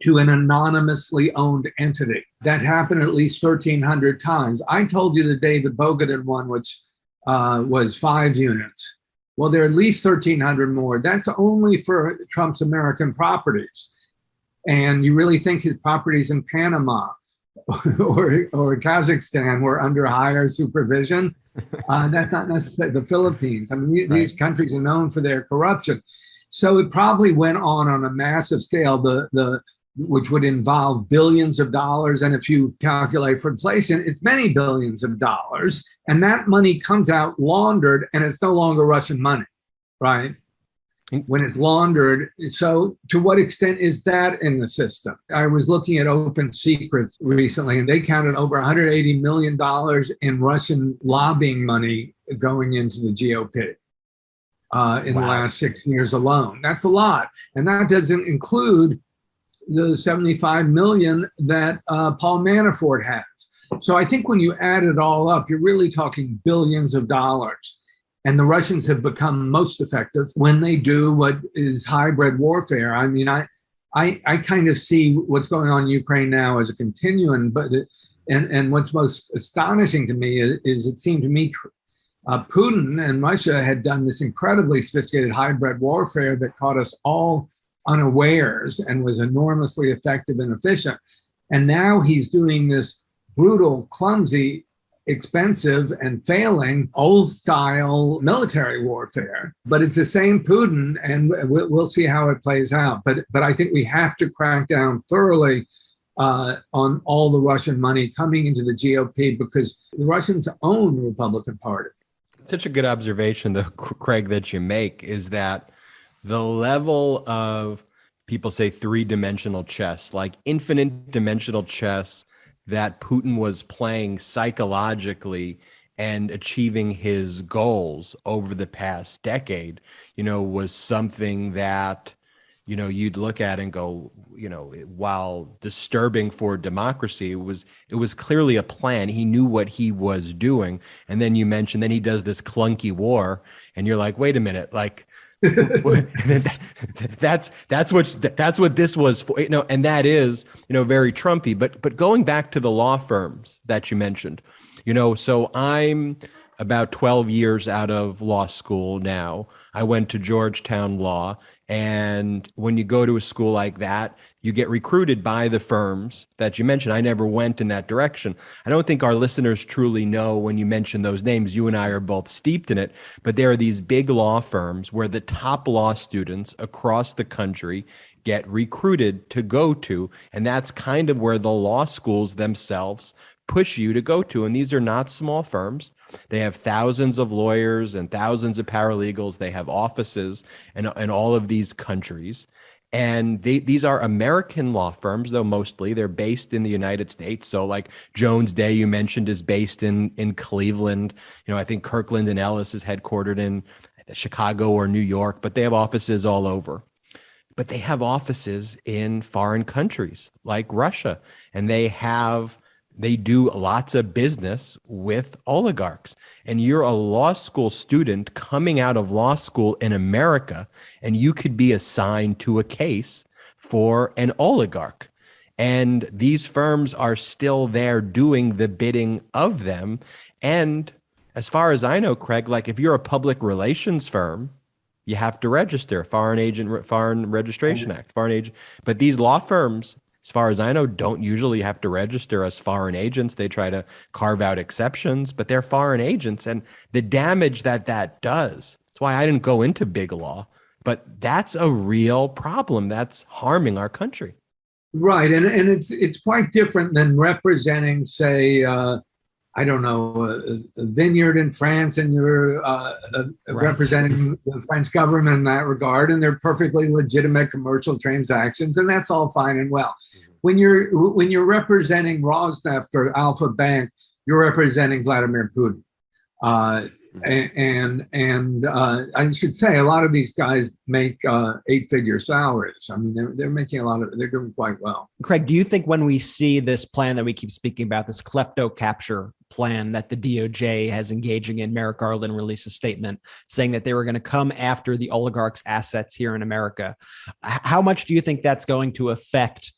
to an anonymously owned entity. That happened at least 1,300 times. I told you the David Bogatin one, which was 5 units. Well, there are at least 1,300 more. That's only for Trump's American properties. And you really think his properties in Panama or Kazakhstan were under higher supervision? That's not necessarily the Philippines. I mean, these countries are known for their corruption. So it probably went on a massive scale, which would involve billions of dollars. And if you calculate for inflation, it's many billions of dollars. And that money comes out laundered, and it's no longer Russian money, right? When it's laundered. So to what extent is that in the system? I was looking at Open Secrets recently, and they counted over $180 million in Russian lobbying money going into the GOP in the last 6 years alone. That's a lot. And that doesn't include the 75 million that Paul Manafort has. So I think when you add it all up, you're really talking billions of dollars. And the Russians have become most effective when they do what is hybrid warfare. I mean, I kind of see what's going on in Ukraine now as a continuum, but and what's most astonishing to me is it seemed to me Putin and Russia had done this incredibly sophisticated hybrid warfare that caught us all unawares and was enormously effective and efficient. And now he's doing this brutal, clumsy, expensive and failing old style military warfare, but it's the same Putin, and we'll see how it plays out. But I think we have to crack down thoroughly on all the Russian money coming into the GOP, because the Russians own the Republican Party. Such a good observation, though, Craig, that you make, is that the level of, people say, three-dimensional chess, like infinite dimensional chess, that Putin was playing psychologically and achieving his goals over the past decade, was something that, you'd look at and go, while disturbing for democracy, it was clearly a plan. He knew what he was doing. And then you mentioned, then he does this clunky war, and you're like, wait a minute, like, that's what this was for, and that is, very Trumpy. But going back to the law firms that you mentioned, so I'm about 12 years out of law school now. I went to Georgetown Law, and when you go to a school like that, you get recruited by the firms that you mentioned. I never went in that direction. I don't think our listeners truly know when you mention those names. You and I are both steeped in it, but there are these big law firms where the top law students across the country get recruited to go to, and that's kind of where the law schools themselves push you to go to. And these are not small firms. They have thousands of lawyers and thousands of paralegals. They have offices in all of these countries. And these are American law firms, though mostly they're based in the United States. So like Jones Day, you mentioned, is based in Cleveland. I think Kirkland and Ellis is headquartered in Chicago or New York, but they have offices all over. But they have offices in foreign countries like Russia, and they do lots of business with oligarchs. And you're a law school student coming out of law school in America, and you could be assigned to a case for an oligarch. And these firms are still there doing the bidding of them. And as far as I know, Craig, like if you're a public relations firm, you have to register, Foreign Registration Act, foreign agent. But these law firms, as far as I know, don't usually have to register as foreign agents. They try to carve out exceptions, but they're foreign agents. And the damage that does, that's why I didn't go into big law, but that's a real problem that's harming our country. Right. And it's quite different than representing, say, I don't know, a vineyard in France, and you're representing the French government in that regard, and they're perfectly legitimate commercial transactions, and that's all fine and well. When you're representing Rosneft or Alpha Bank, you're representing Vladimir Putin. And I should say, a lot of these guys make 8-figure salaries. I mean, they're making they're doing quite well. Craig, do you think when we see this plan that we keep speaking about, this klepto capture plan that the DOJ has engaging in, Merrick Garland released a statement saying that they were going to come after the oligarchs' assets here in America. How much do you think that's going to affect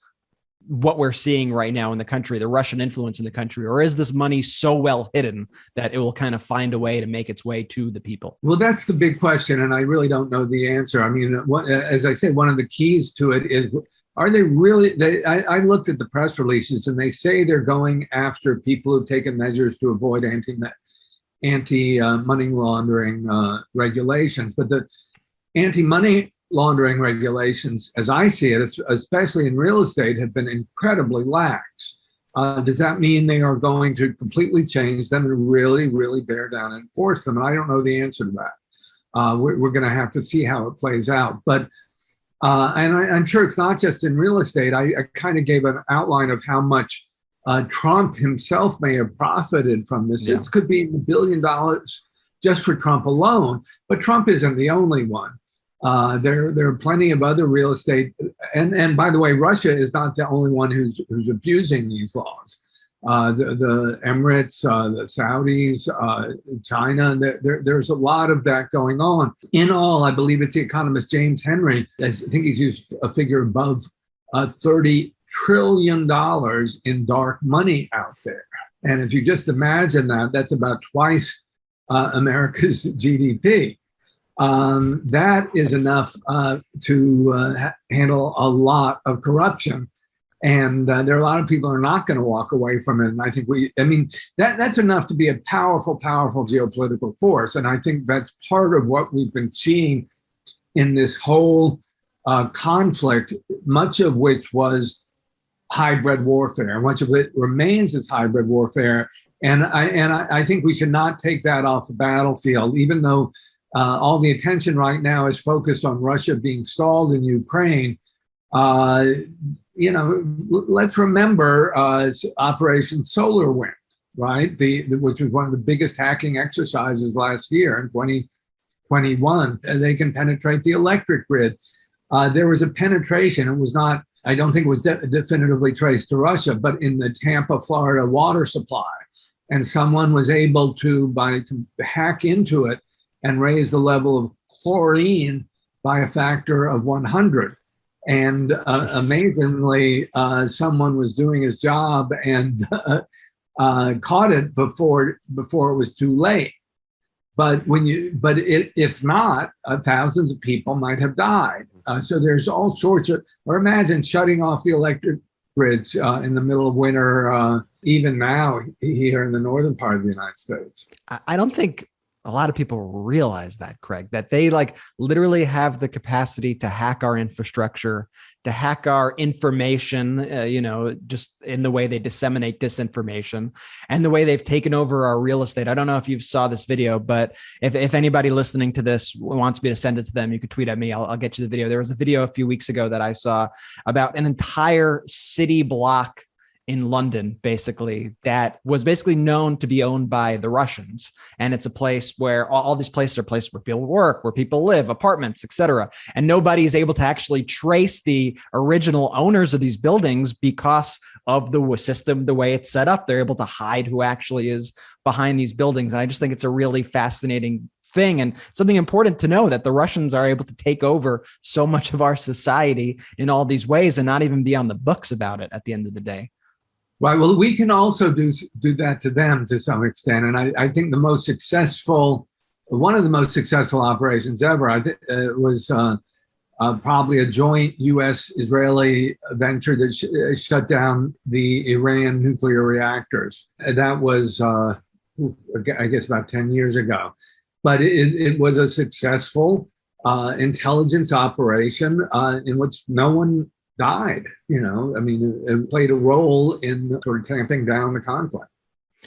what we're seeing right now in the country, the Russian influence in the country? Or is this money so well hidden that it will kind of find a way to make its way to the people? Well, that's the big question, and I really don't know the answer. I mean, as I said, one of the keys to it is, are they really, I looked at the press releases, and they say they're going after people who've taken measures to avoid anti-money laundering regulations. But the anti-money laundering regulations, as I see it, especially in real estate, have been incredibly lax. Does that mean they are going to completely change them and really, really bear down and enforce them? And I don't know the answer to that. We're going to have to see how it plays out. But I'm sure it's not just in real estate. I kind of gave an outline of how much Trump himself may have profited from this. Yeah. This could be $1 billion just for Trump alone. But Trump isn't the only one. There are plenty of other real estate, and by the way, Russia is not the only one who's abusing these laws. The Emirates, the Saudis, China, there's a lot of that going on. In all, I believe it's the economist James Henry, I think he's used a figure above $30 trillion in dark money out there. And if you just imagine that, that's about twice America's GDP. That is enough to handle a lot of corruption. And there are a lot of people who are not going to walk away from it. And I think that's enough to be a powerful, powerful geopolitical force. And I think that's part of what we've been seeing in this whole conflict, much of which was hybrid warfare. Much of it remains as hybrid warfare. And I think we should not take that off the battlefield, even though all the attention right now is focused on Russia being stalled in Ukraine. Let's remember Operation Solar Wind, right? Which was one of the biggest hacking exercises last year in 2021. They can penetrate the electric grid. There was a penetration. It was not, I don't think it was definitively traced to Russia, but in the Tampa, Florida water supply. And someone was able to hack into it and raise the level of chlorine by a factor of 100. And amazingly, someone was doing his job and caught it before it was too late. But if not, thousands of people might have died. So there's all sorts of, or imagine shutting off the electric grid in the middle of winter, even now here in the northern part of the United States. I don't think a lot of people realize that, Craig, that they like literally have the capacity to hack our infrastructure, to hack our information, just in the way they disseminate disinformation and the way they've taken over our real estate. I don't know if you saw this video, but if anybody listening to this wants me to send it to them, you could tweet at me. I'll get you the video. There was a video a few weeks ago that I saw about an entire city block in London, basically, that was basically known to be owned by the Russians. And it's a place where all these places are places where people work, where people live, apartments, etc. And nobody is able to actually trace the original owners of these buildings because of the system, the way it's set up. They're able to hide who actually is behind these buildings. And I just think it's a really fascinating thing and something important to know, that the Russians are able to take over so much of our society in all these ways and not even be on the books about it at the end of the day. Right. Well, we can also do that to them to some extent. And I think one of the most successful operations ever, was probably a joint U.S.-Israeli venture that shut down the Iran nuclear reactors. That was, I guess, about 10 years ago. But it was a successful intelligence operation in which no one died. It played a role in sort of tamping down the conflict.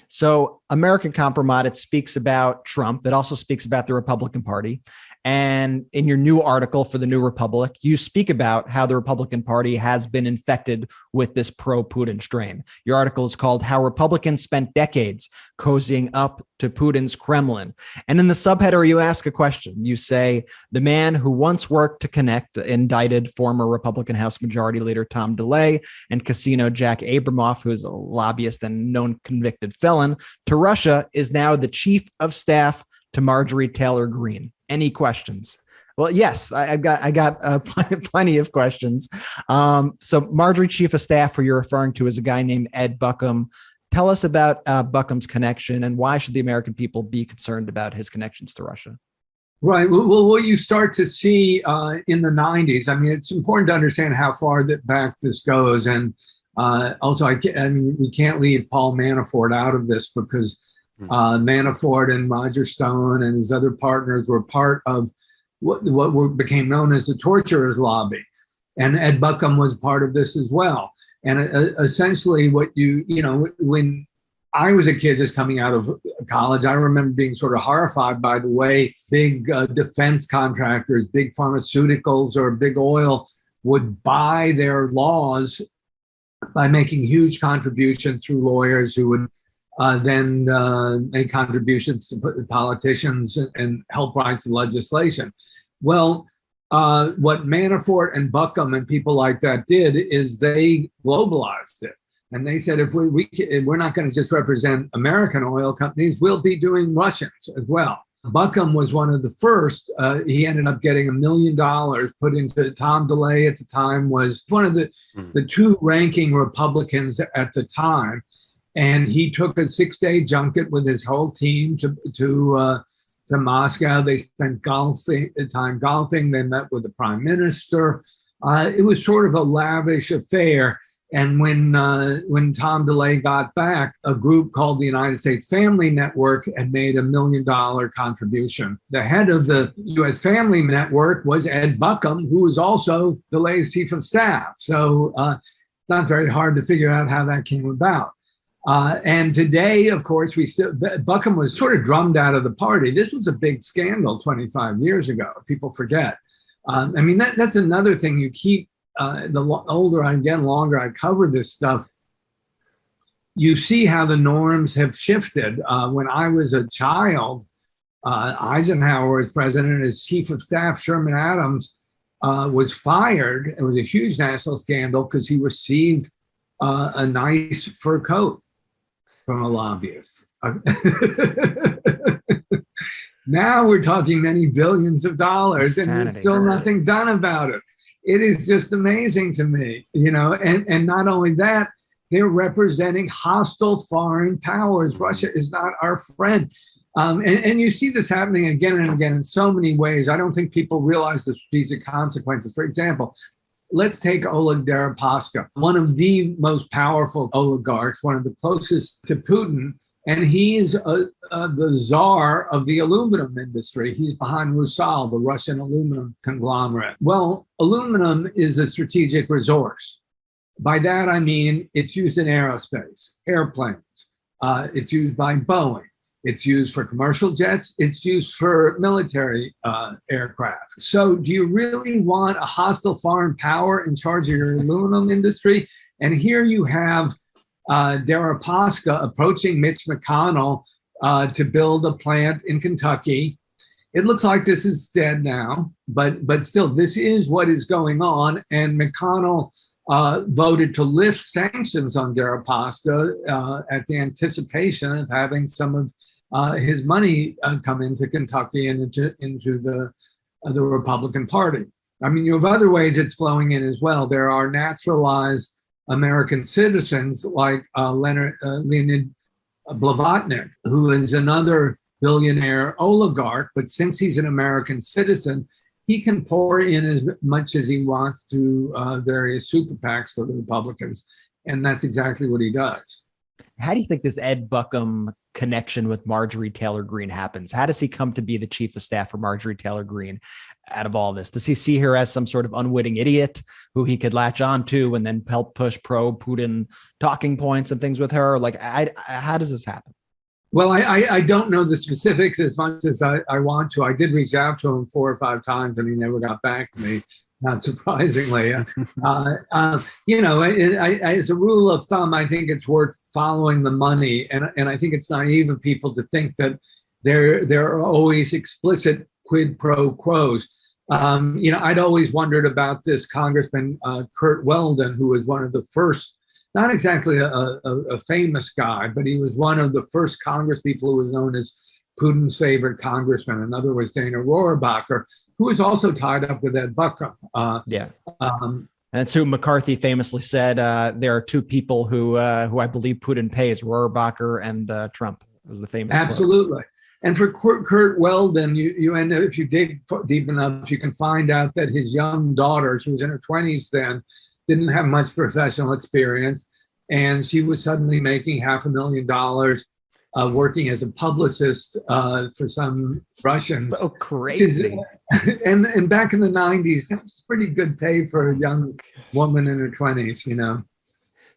So American Kompromat, it speaks about Trump. It also speaks about the Republican Party. And in your new article for the New Republic, you speak about how the Republican Party has been infected with this pro-Putin strain. Your article is called "How Republicans Spent Decades Cozying Up to Putin's Kremlin." And in the subheader, you ask a question. You say, the man who once worked to connect indicted former Republican House Majority Leader Tom DeLay and Casino Jack Abramoff, who is a lobbyist and known convicted felon, to Russia, is now the chief of staff to Marjorie Taylor Greene. Any questions? Well, yes, I got plenty of questions. So Marjorie, chief of staff, who you're referring to, is a guy named Ed Buckham. Tell us about Buckham's connection, and why should the American people be concerned about his connections to Russia? Right. Well, what you start to see in the 90s, it's important to understand how far back this goes. And also, we can't leave Paul Manafort out of this, because Manafort and Roger Stone and his other partners were part of what became known as the torturers lobby. And Ed Buckham was part of this as well. And essentially when I was a kid just coming out of college, I remember being sort of horrified by the way big defense contractors, big pharmaceuticals, or big oil would buy their laws by making huge contributions through lawyers who would then make contributions to politicians and help write the legislation. Well, what Manafort and Buckham and people like that did is they globalized it. And they said, if we're not going to just represent American oil companies, we'll be doing Russians as well. Buckham was one of the first. He ended up getting $1 million put into. Tom DeLay at the time was one of the two ranking Republicans at the time. And he took a 6-day junket with his whole team to Moscow. They spent time golfing. They met with the prime minister. It was sort of a lavish affair. And when Tom DeLay got back, a group called the United States Family Network had made $1 million contribution. The head of the U.S. Family Network was Ed Buckham, who was also DeLay's chief of staff. So it's not very hard to figure out how that came about. And today, of course, Buckham was sort of drummed out of the party. This was a big scandal 25 years ago. People forget. That's another thing you keep. The older I get, longer I cover this stuff, you see how the norms have shifted. When I was a child, Eisenhower was president, and his chief of staff, Sherman Adams, was fired. It was a huge national scandal because he received a nice fur coat from a lobbyist. Now we're talking many billions of dollars, and there's still nothing done about it. It is just amazing to me, and not only that, they're representing hostile foreign powers. Russia is not our friend. And you see this happening again and again in so many ways. I don't think people realize the strategic consequences. For example, let's take Oleg Deripaska, one of the most powerful oligarchs, one of the closest to Putin, And he's the czar of the aluminum industry. He's behind Rusal, the Russian aluminum conglomerate. Well, aluminum is a strategic resource. By that, I mean it's used in aerospace, airplanes. It's used by Boeing. It's used for commercial jets. It's used for military aircraft. So do you really want a hostile foreign power in charge of your aluminum industry? And here you have Deripaska approaching Mitch McConnell to build a plant in Kentucky. It looks like this is dead now, but still, this is what is going on. And McConnell voted to lift sanctions on Deripaska at the anticipation of having some of his money come into Kentucky and into the Republican Party. I mean, you have other ways it's flowing in as well. There are naturalized American citizens like Leonid Blavatnik, who is another billionaire oligarch, but since he's an American citizen, he can pour in as much as he wants to various super PACs for the Republicans, and that's exactly what he does. How do you think this Ed Buckham connection with Marjorie Taylor Greene happens? How does he come to be the chief of staff for Marjorie Taylor Greene out of all this? Does he see her as some sort of unwitting idiot who he could latch onto and then help push pro-Putin talking points and things with her? Like, how does this happen? Well, I don't know the specifics as much as I want to. I did reach out to him 4 or 5 times and he never got back to me. Not surprisingly, as a rule of thumb, I think it's worth following the money, and I think it's naive of people to think that there are always explicit quid pro quos. I'd always wondered about this Congressman Kurt Weldon, who was one of the first, not exactly a famous guy, but he was one of the first Congresspeople who was known as Putin's favorite congressman. Another was Dana Rohrabacher, who was also tied up with Ed Buckham. And so McCarthy famously said there are 2 people who I believe Putin pays, Rohrabacher and Trump. It was the famous Absolutely. Quote. And for Kurt Weldon, you end up, if you dig deep enough, you can find out that his young daughter, she was in her 20s then, didn't have much professional experience, and she was suddenly making $500,000 working as a publicist for some Russian. So crazy. And back in the 90s, that was pretty good pay for a young woman in her 20s,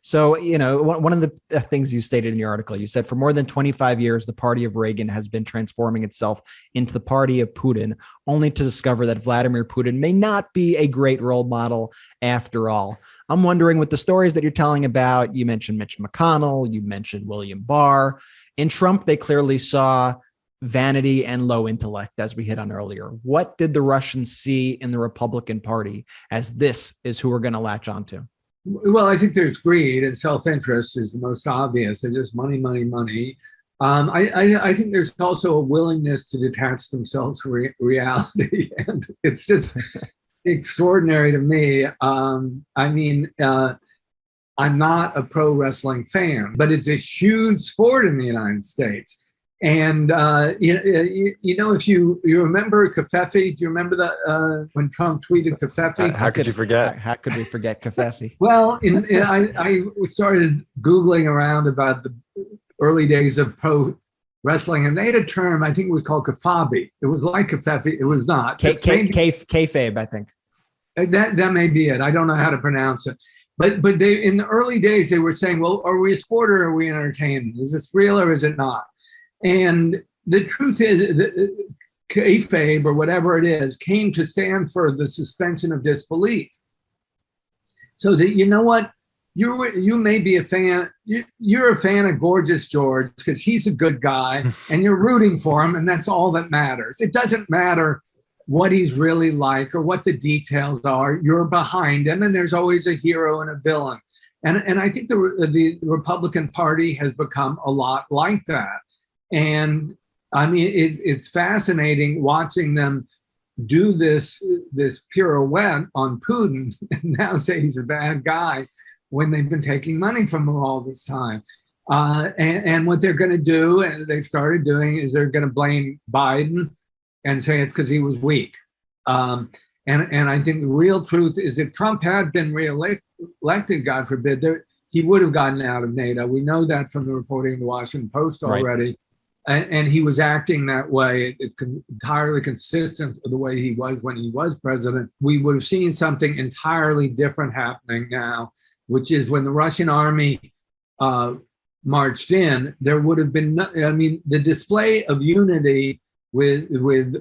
So, one of the things you stated in your article, you said for more than 25 years, the party of Reagan has been transforming itself into the party of Putin, only to discover that Vladimir Putin may not be a great role model after all. I'm wondering, with the stories that you're telling about, you mentioned Mitch McConnell, you mentioned William Barr. In Trump, they clearly saw vanity and low intellect, as we hit on earlier. What did the Russians see in the Republican Party as this is who we're going to latch onto? Well, I think there's greed, and self-interest is the most obvious. It's just money, money, money. I think there's also a willingness to detach themselves from reality, and it's just extraordinary to me. I'm not a pro wrestling fan, but it's a huge sport in the United States. And if you remember Covfefe, do you remember that when Trump tweeted Covfefe? How could you forget? How could we forget Covfefe? Well, I started Googling around about the early days of pro wrestling, and they had a term, I think it was called Kafabi. It was like Covfefe. It was not. Kayfabe, I think. That may be it. I don't know how to pronounce it. But they, in the early days, they were saying, well, are we a sport or are we entertainment? Is this real or is it not? And the truth is that kayfabe, or whatever it is, came to stand for the suspension of disbelief. So that, you know what, you may be a fan, you're a fan of Gorgeous George because he's a good guy and you're rooting for him, and that's all that matters. It doesn't matter what he's really like or what the details are. You're behind him, and there's always a hero and a villain. And I think the Republican Party has become a lot like that. And I mean, it's fascinating watching them do this pirouette on Putin and now say he's a bad guy when they've been taking money from him all this time. And what they're going to do, and they've started doing, is they're going to blame Biden and say it's because he was weak. And I think the real truth is, if Trump had been reelected, God forbid, he would have gotten out of NATO. We know that from the reporting of the Washington Post already. Right. And he was acting that way. It's entirely consistent with the way he was when he was president. We would have seen something entirely different happening now, which is when the Russian army marched in, there would have been, the display of unity with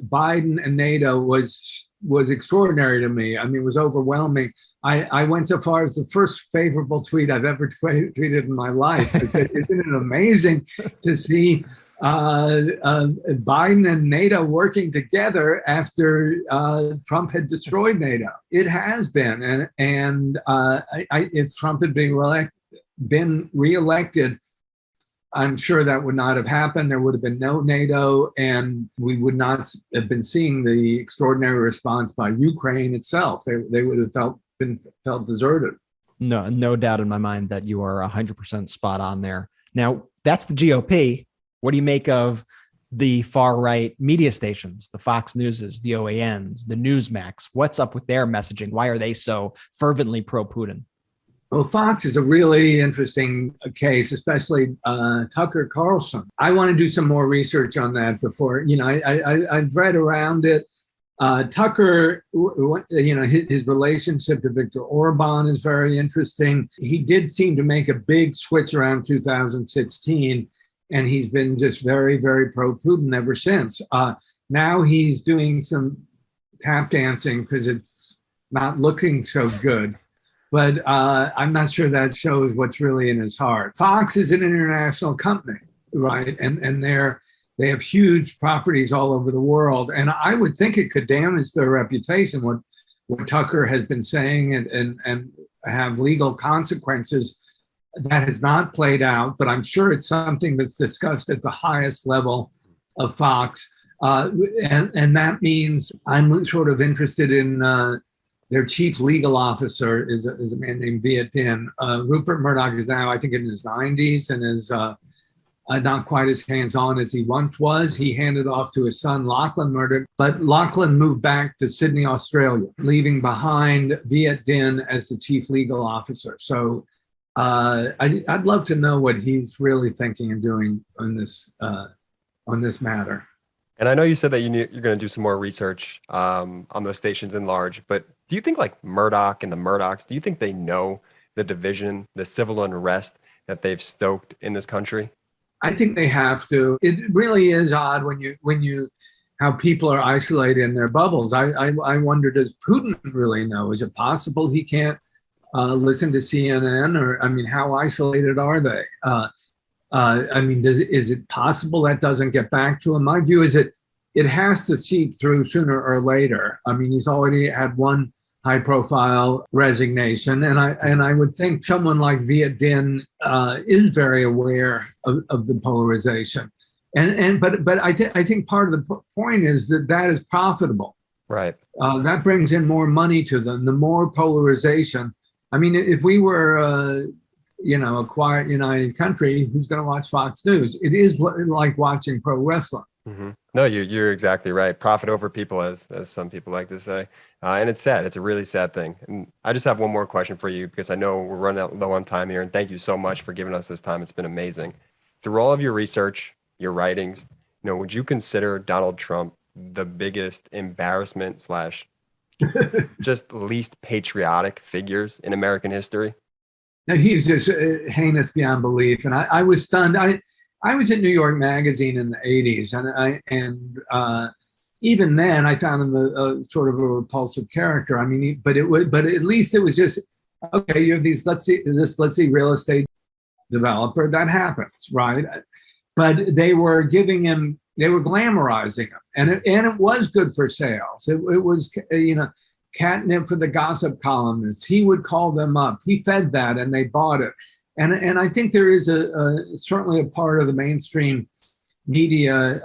Biden and NATO was extraordinary to me. I mean, it was overwhelming. I went so far as the first favorable tweet I've ever tweeted in my life. I said, isn't it amazing to see Biden and NATO working together after Trump had destroyed NATO? It has been. And if Trump had been reelected, I'm sure that would not have happened. There would have been no NATO, and we would not have been seeing the extraordinary response by Ukraine itself. They would have felt deserted. No doubt in my mind that you are 100% spot on there. Now, that's the GOP. What do you make of the far right media stations, the Fox Newses, the OANs, the Newsmax? What's up with their messaging? Why are they so fervently pro-Putin? Well, Fox is a really interesting case, especially Tucker Carlson. I want to do some more research on that before, I've read around it. Tucker, his relationship to Viktor Orban is very interesting. He did seem to make a big switch around 2016, and he's been just very, very pro-Putin ever since. Now he's doing some tap dancing because it's not looking so good. But I'm not sure that shows what's really in his heart. Fox is an international company, right? And they have huge properties all over the world. And I would think it could damage their reputation, what Tucker has been saying and have legal consequences. That has not played out, but I'm sure it's something that's discussed at the highest level of Fox. And that means I'm sort of interested in their chief legal officer is a man named Viet Din. Rupert Murdoch is now, I think, in his 90s and is not quite as hands-on as he once was. He handed off to his son, Lachlan Murdoch, but Lachlan moved back to Sydney, Australia, leaving behind Viet Din as the chief legal officer. So I'd love to know what he's really thinking and doing on this matter. And I know you said that you're going to do some more research on those stations in large, but do you think like Murdoch and the Murdochs, do you think they know the division, the civil unrest that they've stoked in this country? I think they have to. It really is odd when you how people are isolated in their bubbles. I wonder, does Putin really know? Is it possible he can't listen to CNN? Or, I mean, how isolated are they? Is it possible that doesn't get back to him? My view is that it has to seep through sooner or later. I mean, he's already had one high-profile resignation, and I would think someone like Viet Din is very aware of the polarization, but I think part of the point is that is profitable. Right. That brings in more money to them. The more polarization. I mean, if we were a quiet, united country, who's going to watch Fox News? It is like watching pro wrestling. Mm-hmm. No, you're exactly right. Profit over people, as some people like to say. And it's sad. It's a really sad thing. And I just have one more question for you, because I know we're running out low on time here. And thank you so much for giving us this time. It's been amazing. Through all of your research, your writings, would you consider Donald Trump the biggest embarrassment / just least patriotic figures in American history? Now, he's just heinous beyond belief. And I was stunned. I was at New York Magazine in the 80s, and even then I found him a sort of a repulsive character. I mean, but at least it was just, okay, you have this let's see real estate developer, that happens, right? But they were glamorizing him, and it was good for sales. It was catnip for the gossip columnists. He would call them up. He fed that, and they bought it. And I think there is certainly a part of the mainstream media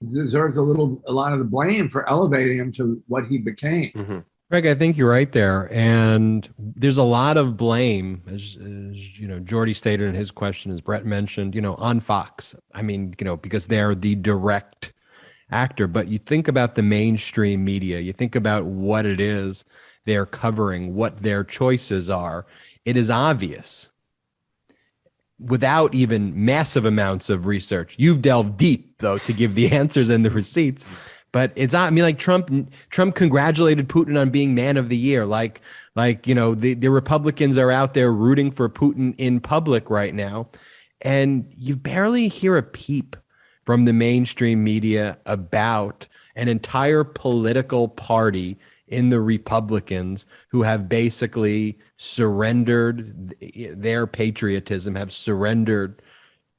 deserves a lot of the blame for elevating him to what he became. Mm-hmm. Craig, I think you're right there. And there's a lot of blame, as Jordy stated in his question, as Brett mentioned, on Fox. I mean, because they're the direct actor. But you think about the mainstream media, you think about what it is they're covering, what their choices are. It is obvious without even massive amounts of research. You've delved deep, though, to give the answers and the receipts. But it's not, I mean, like Trump congratulated Putin on being man of the year. Like, the Republicans are out there rooting for Putin in public right now. And you barely hear a peep from the mainstream media about an entire political party in the Republicans who have basically surrendered their patriotism, have surrendered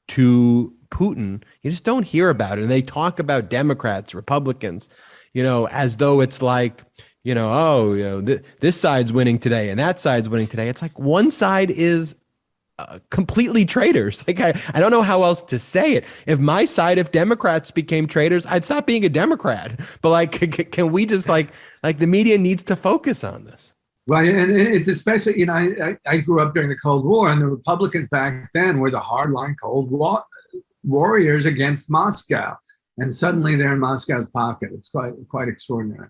to Putin. You just don't hear about it. And they talk about Democrats, Republicans, as though it's like, this side's winning today and that side's winning today. It's like one side is completely traitors. Like, I don't know how else to say it. If Democrats became traitors, I'd stop being a Democrat. But like, can we just like the media needs to focus on this? Right. And it's especially, I grew up during the Cold War, and the Republicans back then were the hardline Cold War warriors against Moscow. And suddenly they're in Moscow's pocket. It's quite extraordinary.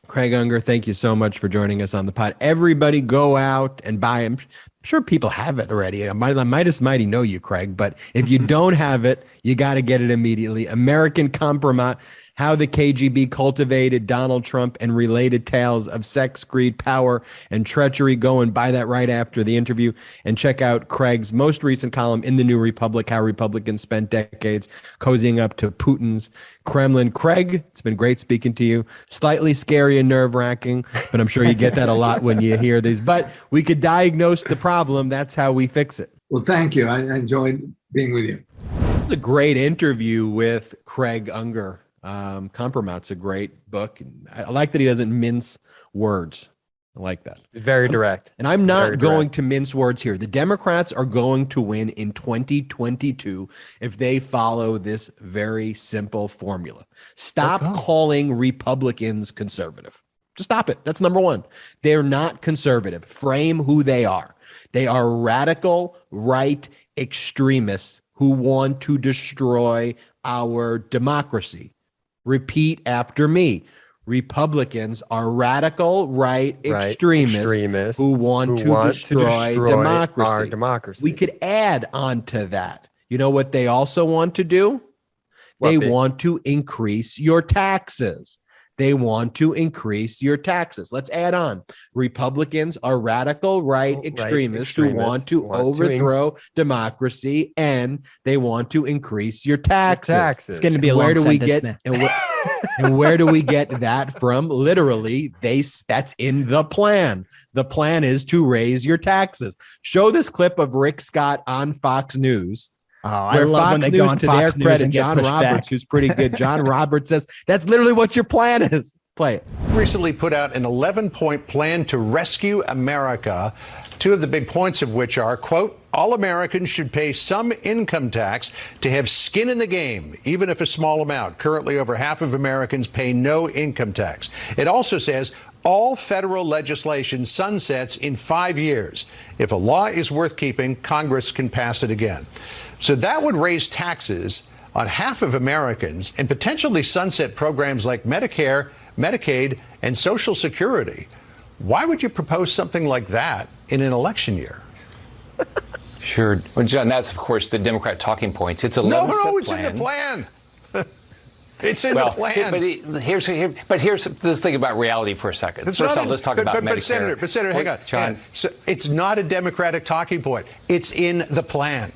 Craig Unger, thank you so much for joining us on the pod. Everybody go out and buy them. I'm sure people have it already. I mighty know you, Craig, but if you don't have it, you got to get it immediately. American Kompromat, How the KGB Cultivated Donald Trump and Related Tales of Sex, Greed, Power, and Treachery. Go and buy that right after the interview, and check out Craig's most recent column in the New Republic, How Republicans Spent Decades Cozying Up to Putin's Kremlin. Craig, it's been great speaking to you. Slightly scary and nerve-wracking, but I'm sure you get that a lot when you hear these. But we could diagnose the problem. That's how we fix it. Well, thank you. I enjoyed being with you. It's a great interview with Craig Unger. Kompromat's a great book. I like that he doesn't mince words. I like that. Very direct. And I'm not going to mince words here. The Democrats are going to win in 2022 if they follow this very simple formula. Stop calling Republicans conservative. Just stop it. That's number one. They're not conservative. Frame who they are. They are radical right extremists who want to destroy our democracy. Repeat after me. Republicans are radical right extremists who want to destroy democracy. Our democracy. We could add on to that. You know what they also want to do? They want to increase your taxes. They want to increase your taxes. Let's add on. Republicans are radical right extremists who want to overthrow democracy, and they want to increase your taxes. It's going to be a long sentence now. And where do we get that from? Literally, that's in the plan. The plan is to raise your taxes. Show this clip of Rick Scott on Fox News. Oh, I love Fox when they News, go on to Fox their News credit, and get John pushed Roberts, back. who's pretty good. John Roberts says that's literally what your plan is. Play it. Recently put out an 11-point plan to rescue America. Two of the big points of which are, quote, all Americans should pay some income tax to have skin in the game, even if a small amount. Currently, over half of Americans pay no income tax. It also says all federal legislation sunsets in 5 years. If a law is worth keeping, Congress can pass it again. So that would raise taxes on half of Americans and potentially sunset programs like Medicare, Medicaid, and Social Security. Why would you propose something like that in an election year? Sure. Well, John, that's, of course, the Democrat talking points. It's a 11-step it's plan. in the plan. It's in the plan. Here's let's think about reality for a second. First off, let's talk about Medicare. But Senator, hang on. John. So it's not a Democratic talking point. It's in the plan.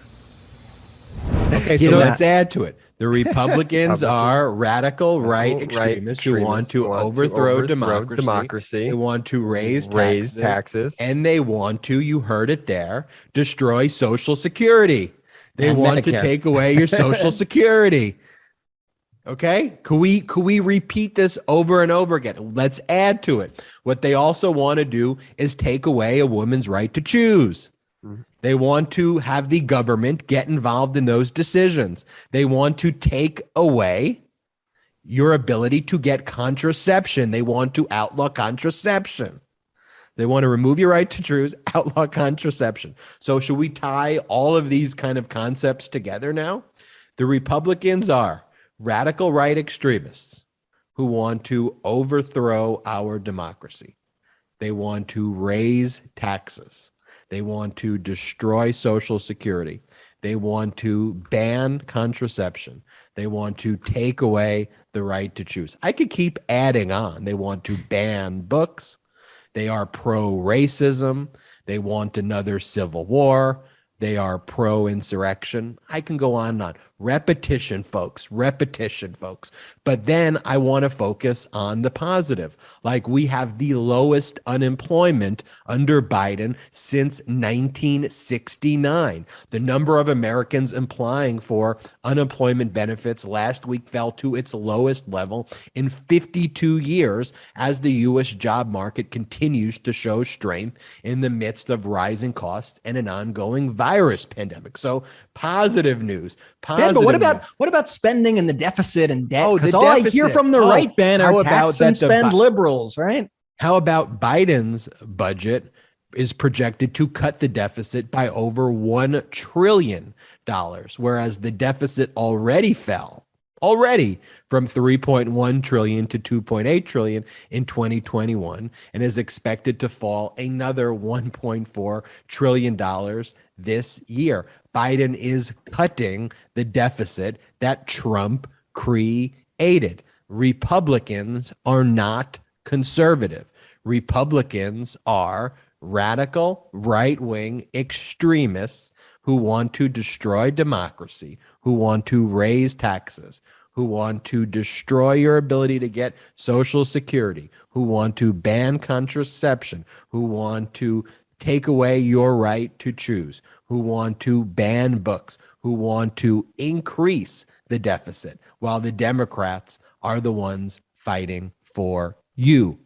Okay, so let's add to it. The Republicans are radical right extremists who want to overthrow democracy. They want to raise taxes. And they want to, you heard it there, destroy Social Security. They want to take away your Social Security. Okay, could we repeat this over and over again? Let's add to it. What they also want to do is take away a woman's right to choose. They want to have the government get involved in those decisions. They want to take away your ability to get contraception. They want to outlaw contraception. They want to remove your right to choose, outlaw contraception. So should we tie all of these kind of concepts together now? The Republicans are radical right extremists who want to overthrow our democracy. They want to raise taxes. They want to destroy Social Security. They want to ban contraception. They want to take away the right to choose. I could keep adding on. They want to ban books. They are pro-racism. They want another civil war. They are pro-insurrection. I can go on and on. Repetition, folks. Repetition, folks. But then I want to focus on the positive. Like, we have the lowest unemployment under Biden since 1969. The number of Americans applying for unemployment benefits last week fell to its lowest level in 52 years as the U.S. job market continues to show strength in the midst of rising costs and an ongoing virus pandemic. So positive news. Ben, but what about spending and the deficit and debt? Because all I hear from the right, Ben, are tax and spend liberals, right? How about Biden's budget is projected to cut the deficit by over $1 trillion, whereas the deficit already fell from 3.1 trillion to 2.8 trillion in 2021 and is expected to fall another $1.4 trillion this year. Biden is cutting the deficit that Trump created. Republicans are not conservative. Republicans are radical, right-wing extremists who want to destroy democracy, who want to raise taxes, who want to destroy your ability to get Social Security, who want to ban contraception, who want to take away your right to choose, who want to ban books, who want to increase the deficit, while the Democrats are the ones fighting for you.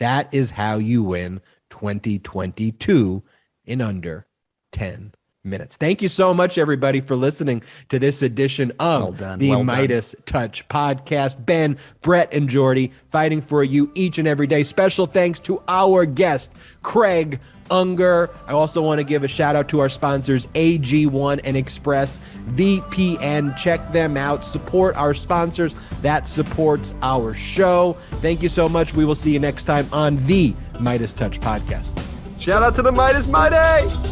That is how you win 2022 in under 10 minutes. Thank you so much, everybody, for listening to this edition of the Midas Touch Podcast. Ben, Brett, and Jordy fighting for you each and every day. Special thanks to our guest, Craig Unger. I also want to give a shout out to our sponsors, AG1 and Express VPN. Check them out. Support our sponsors. That supports our show. Thank you so much. We will see you next time on the Midas Touch Podcast. Shout out to the Midas Mighty!